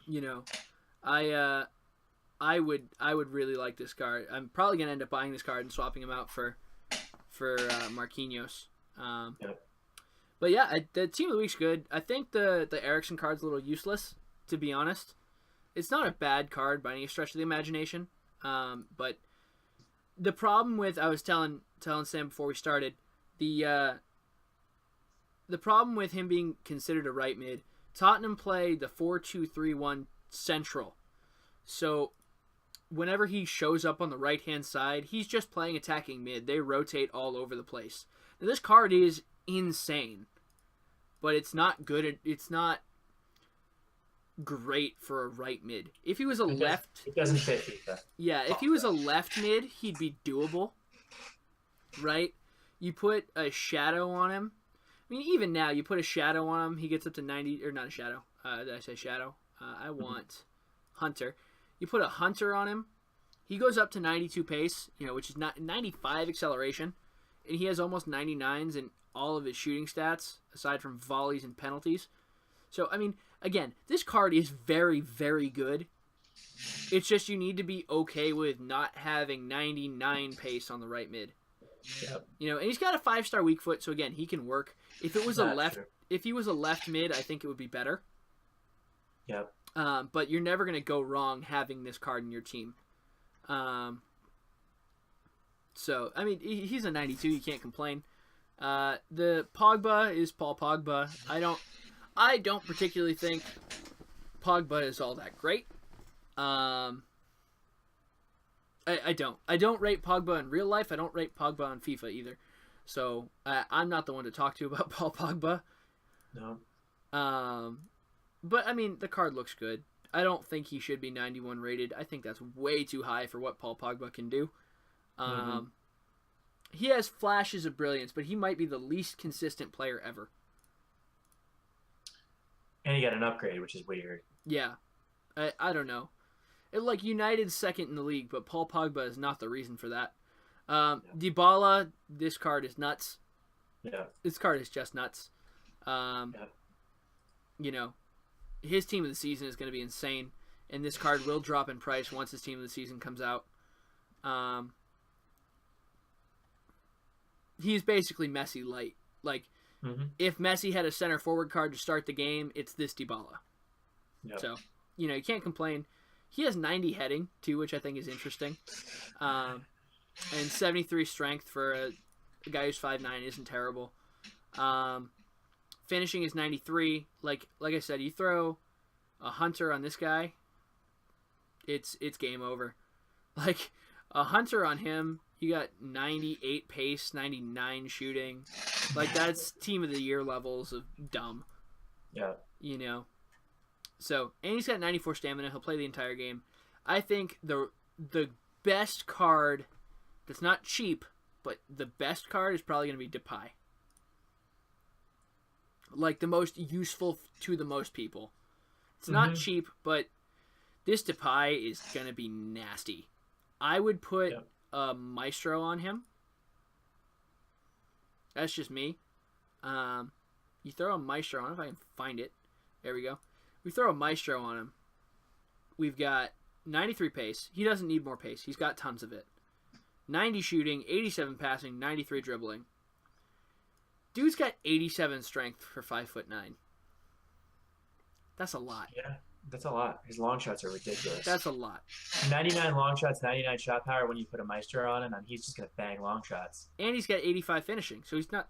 You know, I would really like this card. I'm probably gonna end up buying this card and swapping him out for Marquinhos. But yeah, the team of the week's good. I think the Eriksen card's a little useless, to be honest. It's not a bad card by any stretch of the imagination, but the problem with, I was telling Sam before we started, the problem with him being considered a right mid, Tottenham play the 4-2-3-1 central, so whenever he shows up on the right hand side, he's just playing attacking mid. They rotate all over the place. Now, this card is insane, but it's not good. It's not great for a right mid. If he was it doesn't fit FIFA. Yeah, if he was a left mid, he'd be doable, right? You put a shadow on him. I mean, even now, you put a shadow on him, he gets up to 90, or not a shadow. Did I say shadow? I want Hunter. You put a Hunter on him, he goes up to 92 pace, which is not 95 acceleration, and he has almost 99s in all of his shooting stats, aside from volleys and penalties. So, I mean, again, this card is very, very good. It's just you need to be okay with not having 99 pace on the right mid. Yep. And he's got a 5-star weak foot, so again, he can work. If he was a left mid, I think it would be better. Yep. But you're never going to go wrong having this card in your team. So, I mean, he's a 92, you can't complain. The Pogba is Paul Pogba. I don't particularly think Pogba is all that great. I don't. I don't rate Pogba in real life. I don't rate Pogba on FIFA either. So I'm not the one to talk to about Paul Pogba. No. But I mean, the card looks good. I don't think he should be 91 rated. I think that's way too high for what Paul Pogba can do. He has flashes of brilliance, but he might be the least consistent player ever. And he got an upgrade, which is weird. Yeah. I don't know. United's second in the league, but Paul Pogba is not the reason for that. Dybala, this card is nuts. Yeah. This card is just nuts. His team of the season is going to be insane, and this card will drop in price once his team of the season comes out. He's basically Messi light. If Messi had a center forward card to start the game, it's this Dybala. Yep. So, you can't complain. He has 90 heading, too, which I think is interesting. And 73 strength for a guy who's 5'9" isn't terrible. Finishing is 93. Like I said, you throw a Hunter on this guy, it's game over. A Hunter on him, you got 98 pace, 99 shooting. That's team of the year levels of dumb. Yeah. So, and he's got 94 stamina. He'll play the entire game. I think the best card that's not cheap, but the best card is probably going to be Depay. The most useful to the most people. It's not cheap, but this Depay is going to be nasty. I would put a Maestro on him. That's just me. You throw a Maestro on him, if I can find it. There we go. We throw a Maestro on him. We've got 93 pace. He doesn't need more pace. He's got tons of it. 90 shooting, 87 passing, 93 dribbling. Dude's got 87 strength for 5'9". That's a lot. Yeah, that's a lot. His long shots are ridiculous. That's a lot. 99 long shots, 99 shot power. When you put a Maestro on him, I mean, he's just gonna bang long shots. And he's got 85 finishing, so he's not,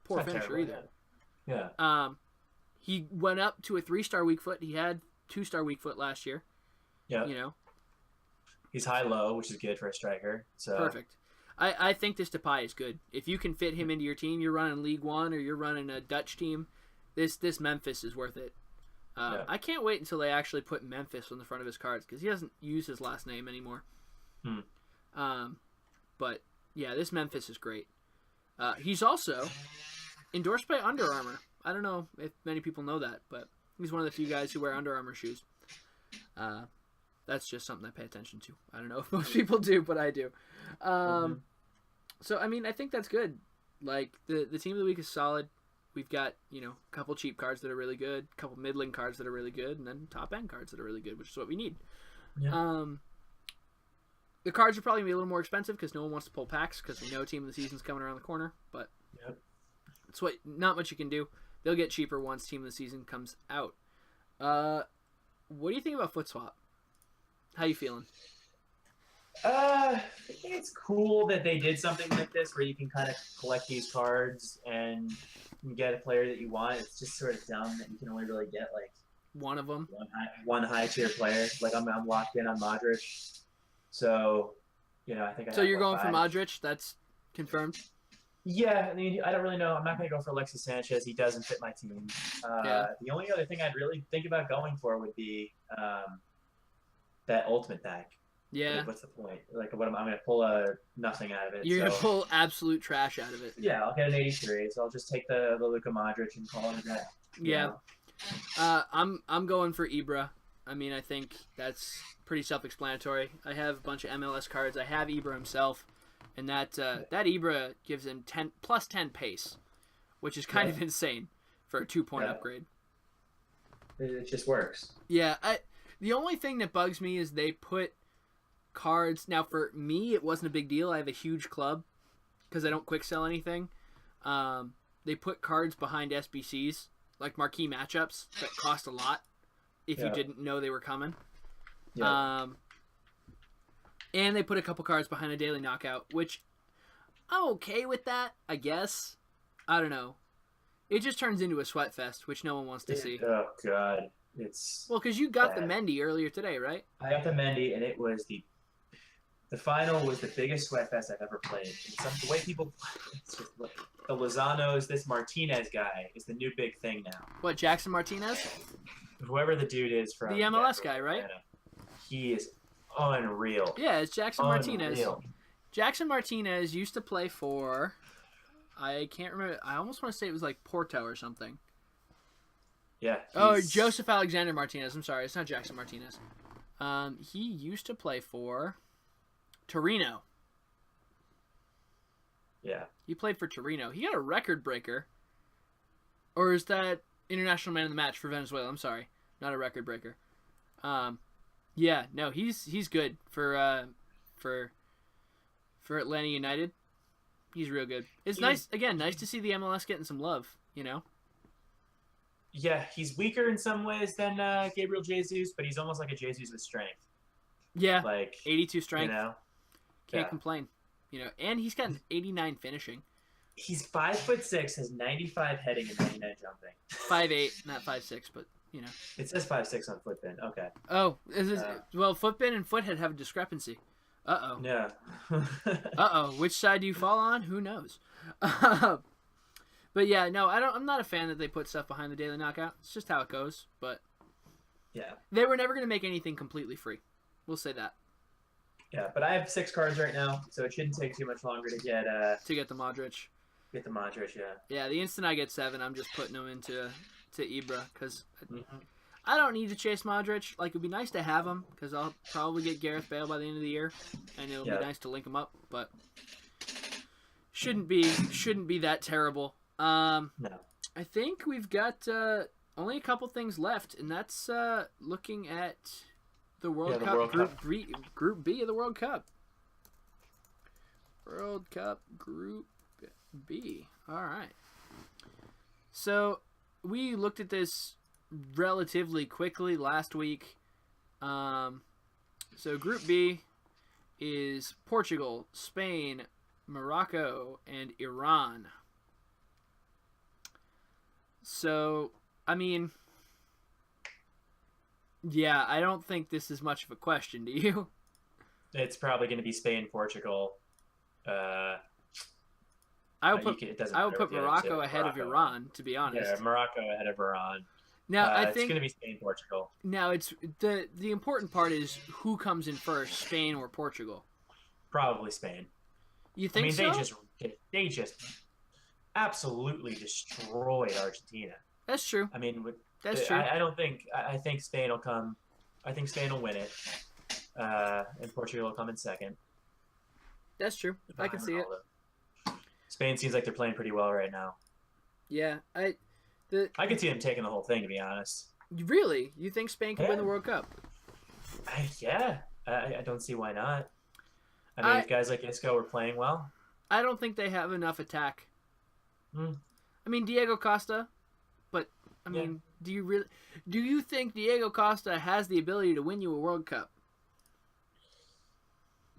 poor Not finisher terrible, either. Yeah. He went up to a 3-star weak foot. He had 2-star weak foot last year. Yeah. He's high-low, which is good for a striker. So Perfect. I think this Depay is good. If you can fit him into your team, you're running League One or you're running a Dutch team, this Memphis is worth it. I can't wait until they actually put Memphis on the front of his cards because he doesn't use his last name anymore. But, yeah, this Memphis is great. He's also endorsed by Under Armour. I don't know if many people know that, but he's one of the few guys who wear Under Armour shoes. That's just something I pay attention to. I don't know if most people do, but I do. So, I mean, I think that's good. Like, the team of the week is solid. We've got, a couple cheap cards that are really good, a couple middling cards that are really good, and then top-end cards that are really good, which is what we need. Yeah. The cards are probably going to be a little more expensive because no one wants to pull packs because we know team of the season's coming around the corner, but it's not much you can do. They'll get cheaper once team of the season comes out. What do you think about Foot Swap? How you feeling? I think it's cool that they did something like this where you can kind of collect these cards and get a player that you want. It's just sort of dumb that you can only really get like one of them, one high tier player. Like I'm locked in on Modric, so I think. So you're going for Modric? That's confirmed. Yeah, I mean, I don't really know. I'm not going to go for Alexis Sanchez. He doesn't fit my team. The only other thing I'd really think about going for would be that ultimate pack. Yeah. Like, what's the point? Like, I'm going to pull nothing out of it. You're going to pull absolute trash out of it. Yeah, I'll get an 83, so I'll just take the Luka Modric and call it a day. Yeah. I'm going for Ibra. I mean, I think that's pretty self-explanatory. I have a bunch of MLS cards. I have Ibra himself. And that Ibra gives him plus 10 pace, which is kind of insane for a 2-point upgrade. It just works. Yeah, the only thing that bugs me is they put cards. Now, for me, it wasn't a big deal. I have a huge club because I don't quick sell anything. They put cards behind SBCs, like marquee matchups, that cost a lot if you didn't know they were coming. Yeah. And they put a couple cards behind a daily knockout, which I'm okay with that, I guess. I don't know. It just turns into a sweat fest, which no one wants to see. Oh, God. It's well, because you got the Mendy earlier today, right? I got the Mendy, and it was the final was the biggest sweat fest I've ever played. And the way people the Lozano's, this Martinez guy is the new big thing now. What, Jackson Martinez? Whoever the dude is from the MLS guy, right? He is unreal. Yeah, it's Jackson Martinez. Jackson Martinez used to play for, I can't remember, I almost want to say it was like Porto or something. Yeah. Oh, Joseph Alexander Martinez. I'm sorry, it's not Jackson Martinez. He used to play for Torino. Yeah. He played for Torino. He got a record breaker. Or is that international man of the match for Venezuela? I'm sorry. Not a record breaker. Yeah, no, he's good for Atlanta United. He's real good. It's nice to see the MLS getting some love, Yeah, he's weaker in some ways than Gabriel Jesus, but he's almost like a Jesus with strength. Yeah, like 82 strength. Can't complain. And he's got an 89 finishing. He's 5'6", has 95 heading and 99 jumping. 5'8", not 5'6", but It says 5'6" on Footbin. Okay. Oh, well, Footbin and Foothead have a discrepancy. Uh-oh. Yeah. Uh-oh. Which side do you fall on? Who knows? But yeah, no, I'm not a fan that they put stuff behind the daily knockout. It's just how it goes. But yeah, they were never going to make anything completely free. We'll say that. Yeah, but I have 6 cards right now, so it shouldn't take too much longer to get the Modric. Get the Modric, yeah. Yeah, the instant I get 7, I'm just putting them into Ibra because I don't need to chase Modric. Like, it'd be nice to have him because I'll probably get Gareth Bale by the end of the year, and it'll be nice to link him up. But shouldn't be that terrible. No. I think we've got only a couple things left, and that's looking at the World Cup, Group B of the World Cup. World Cup Group B. All right. So we looked at this relatively quickly last week. So Group B is Portugal, Spain, Morocco, and Iran. So, I mean, yeah, I don't think this is much of a question, do you? It's probably going to be Spain, Portugal. I would put Morocco ahead of Iran, to be honest. Yeah, Morocco ahead of Iran. Now I it's think going to be Spain, Portugal. Now it's the important part is who comes in first, Spain or Portugal. Probably Spain. You think so? They just absolutely destroyed Argentina. That's true. I mean, that's true. I think Spain will come. I think Spain will win it, and Portugal will come in second. That's true. I can see it. Spain seems like they're playing pretty well right now. Yeah, I could see them taking the whole thing, to be honest. Really? You think Spain can win the World Cup? Yeah. I don't see why not. I mean, if guys like Isco were playing well. I don't think they have enough attack. Mm. I mean, Diego Costa, but, I mean, do you think Diego Costa has the ability to win you a World Cup?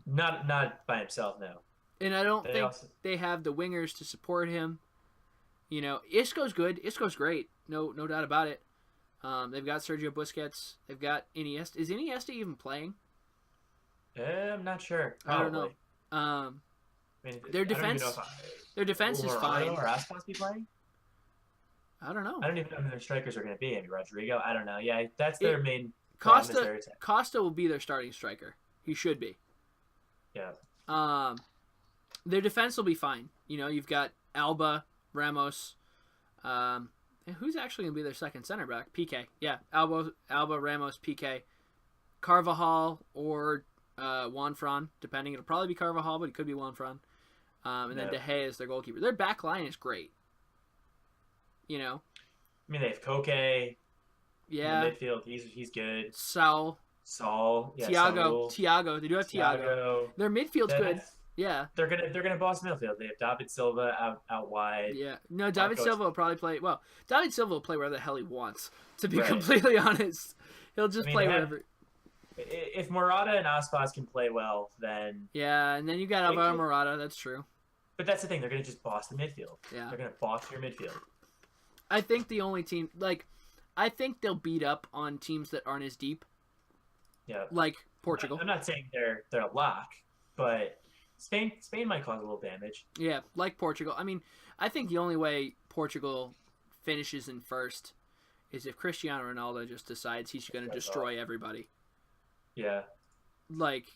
Not by himself, no. And I don't think they have the wingers to support him. You know, Isco's good. Isco's great. No doubt about it. They've got Sergio Busquets. They've got Iniesta. Is Iniesta even playing? I'm not sure. Probably. I don't know. I mean, their defense is fine. Or Aspas be playing? I don't know. I don't even know who their strikers are going to be. Maybe Rodrigo. I don't know. Yeah, that's their main. Costa will be their starting striker. He should be. Yeah. Their defense will be fine. You know, you've got Alba, Ramos. And who's actually going to be their second center back? PK. Yeah, Alba, Ramos, PK. Carvajal or Juan Fran, depending. It'll probably be Carvajal, but it could be Juan Fran. And then De Gea is their goalkeeper. Their back line is great. You know? I mean, they have Koke. Yeah. In the midfield, he's good. Saul. Yeah, Thiago. They do have Thiago. Their midfield's good. Yeah. They're gonna boss midfield. They have David Silva out wide. Yeah. No, David Silva will probably play. Well, David Silva will play wherever the hell he wants. To be completely honest, he'll just play wherever. If Morata and Aspas can play well, then and then you got Alvaro Morata. That's true. But that's the thing; they're gonna just boss the midfield. Yeah. They're gonna boss your midfield. I think the only team I think they'll beat up on teams that aren't as deep. Yeah. Like Portugal. I'm not saying they're a lock, but Spain might cause a little damage. Yeah, like Portugal. I mean, I think the only way Portugal finishes in first is if Cristiano Ronaldo just decides he's going to destroy everybody. Yeah. Like,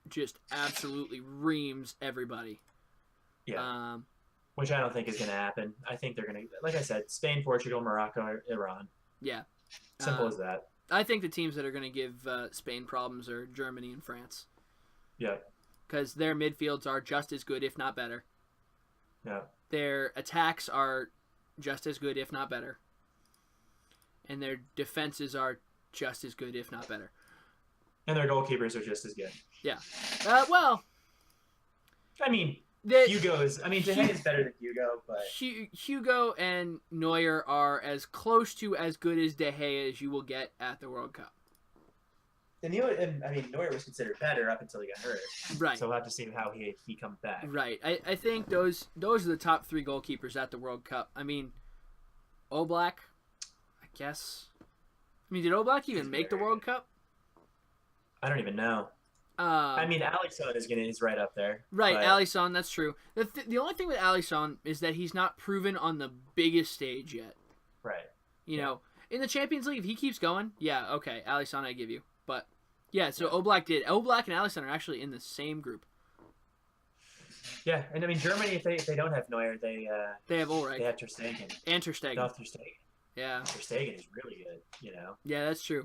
just absolutely reams everybody. Yeah. Which I don't think is going to happen. I think they're going to, like I said, Spain, Portugal, Morocco, Iran. Yeah. Simple as that. I think the teams that are going to give Spain problems are Germany and France. Yeah. Because their midfields are just as good, if not better. Yeah. Their attacks are just as good, if not better. And their defenses are just as good, if not better. And their goalkeepers are just as good. Yeah. Well. I mean, De Gea is better than Hugo, but Hugo and Neuer are as close to as good as De Gea as you will get at the World Cup. And Neuer was considered better up until he got hurt. Right. So we'll have to see how he comes back. Right. I think those are the top three goalkeepers at the World Cup. I mean, Oblak, I guess. I mean, did Oblak even make the World Cup? I don't even know. Alisson is right up there. Right, Alisson, that's true. The only thing with Alisson is that he's not proven on the biggest stage yet. Right. You know, in the Champions League, if he keeps going, yeah, okay, Alisson, I give you. But, yeah, so Oblak did. Oblak and Alisson are actually in the same group. Yeah, and I mean, Germany, if they don't have Neuer, they have Ulreich. They have Ter Stegen. And Ter Stegen. No, Ter Stegen. Yeah. Ter Stegen is really good, you know? Yeah, that's true.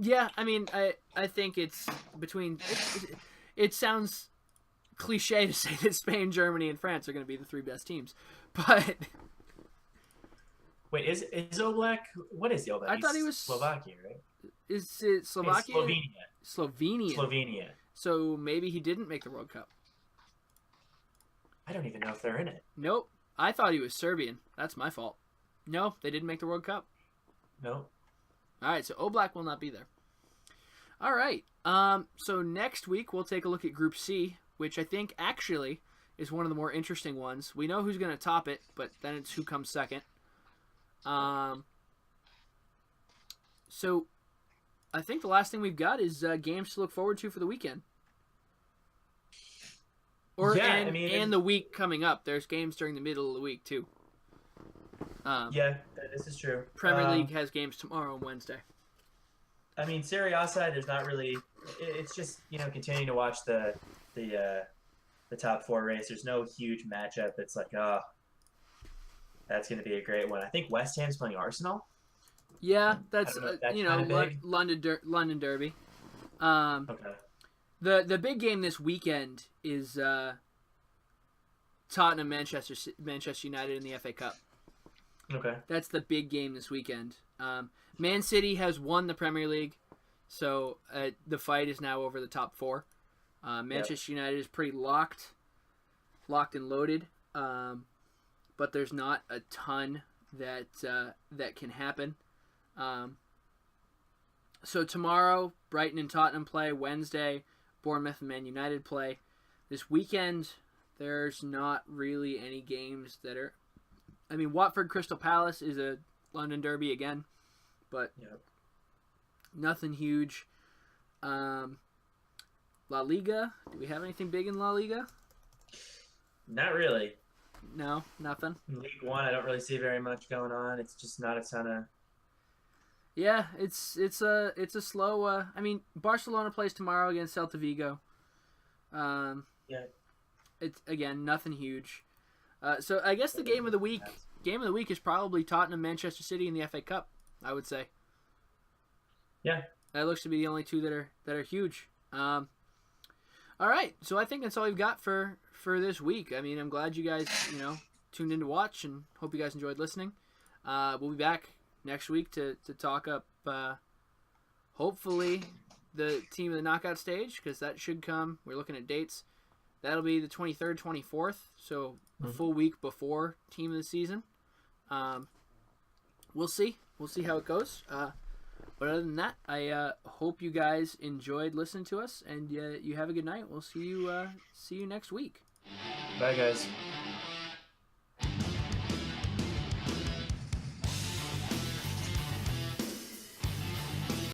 Yeah, I mean, I think it's between... It sounds cliche to say that Spain, Germany, and France are going to be the three best teams, but... Wait, is Oblak... What is Oblak? I thought he was... Slovakia, right? Is it Slovakia? Slovenia. Slovenia. So maybe he didn't make the World Cup. I don't even know if they're in it. Nope. I thought he was Serbian. That's my fault. No, they didn't make the World Cup. No. All right, so Oblak will not be there. All right. So next week we'll take a look at Group C, which I think actually is one of the more interesting ones. We know who's going to top it, but then it's who comes second. So I think the last thing we've got is games to look forward to for the weekend. And the week coming up. There's games during the middle of the week too. Yeah, this is true. Premier League has games tomorrow and Wednesday. I mean, Serie A side, there's not really. It's just continuing to watch the top four race. There's no huge matchup. It's like, oh, that's going to be a great one. I think West Ham's playing Arsenal. Yeah, that's big. London Derby. Okay. The big game this weekend is Tottenham Manchester United in the FA Cup. Okay. That's the big game this weekend. Man City has won the Premier League, so the fight is now over the top four. Manchester United is pretty locked and loaded, but there's not a ton that can happen. So tomorrow, Brighton and Tottenham play. Wednesday, Bournemouth and Man United play. This weekend, there's not really any games that are... I mean, Watford Crystal Palace is a London derby again, but nothing huge. La Liga, do we have anything big in La Liga? Not really. No, nothing. In League One, I don't really see very much going on. It's just not a ton of... Yeah, it's a slow. I mean, Barcelona plays tomorrow against Celta Vigo. It's again nothing huge. So I guess the game of the week is probably Tottenham Manchester City in the FA Cup. I would say. Yeah, that looks to be the only two that are huge. All right, so I think that's all we've got for this week. I mean, I'm glad you guys tuned in to watch, and hope you guys enjoyed listening. We'll be back next week to talk up hopefully the team of the knockout stage, because that should come. We're looking at dates. That'll be the 23rd, 24th, so a full week before team of the season. We'll see how it goes. But other than that, I hope you guys enjoyed listening to us, and you have a good night. We'll see you next week. Bye, guys.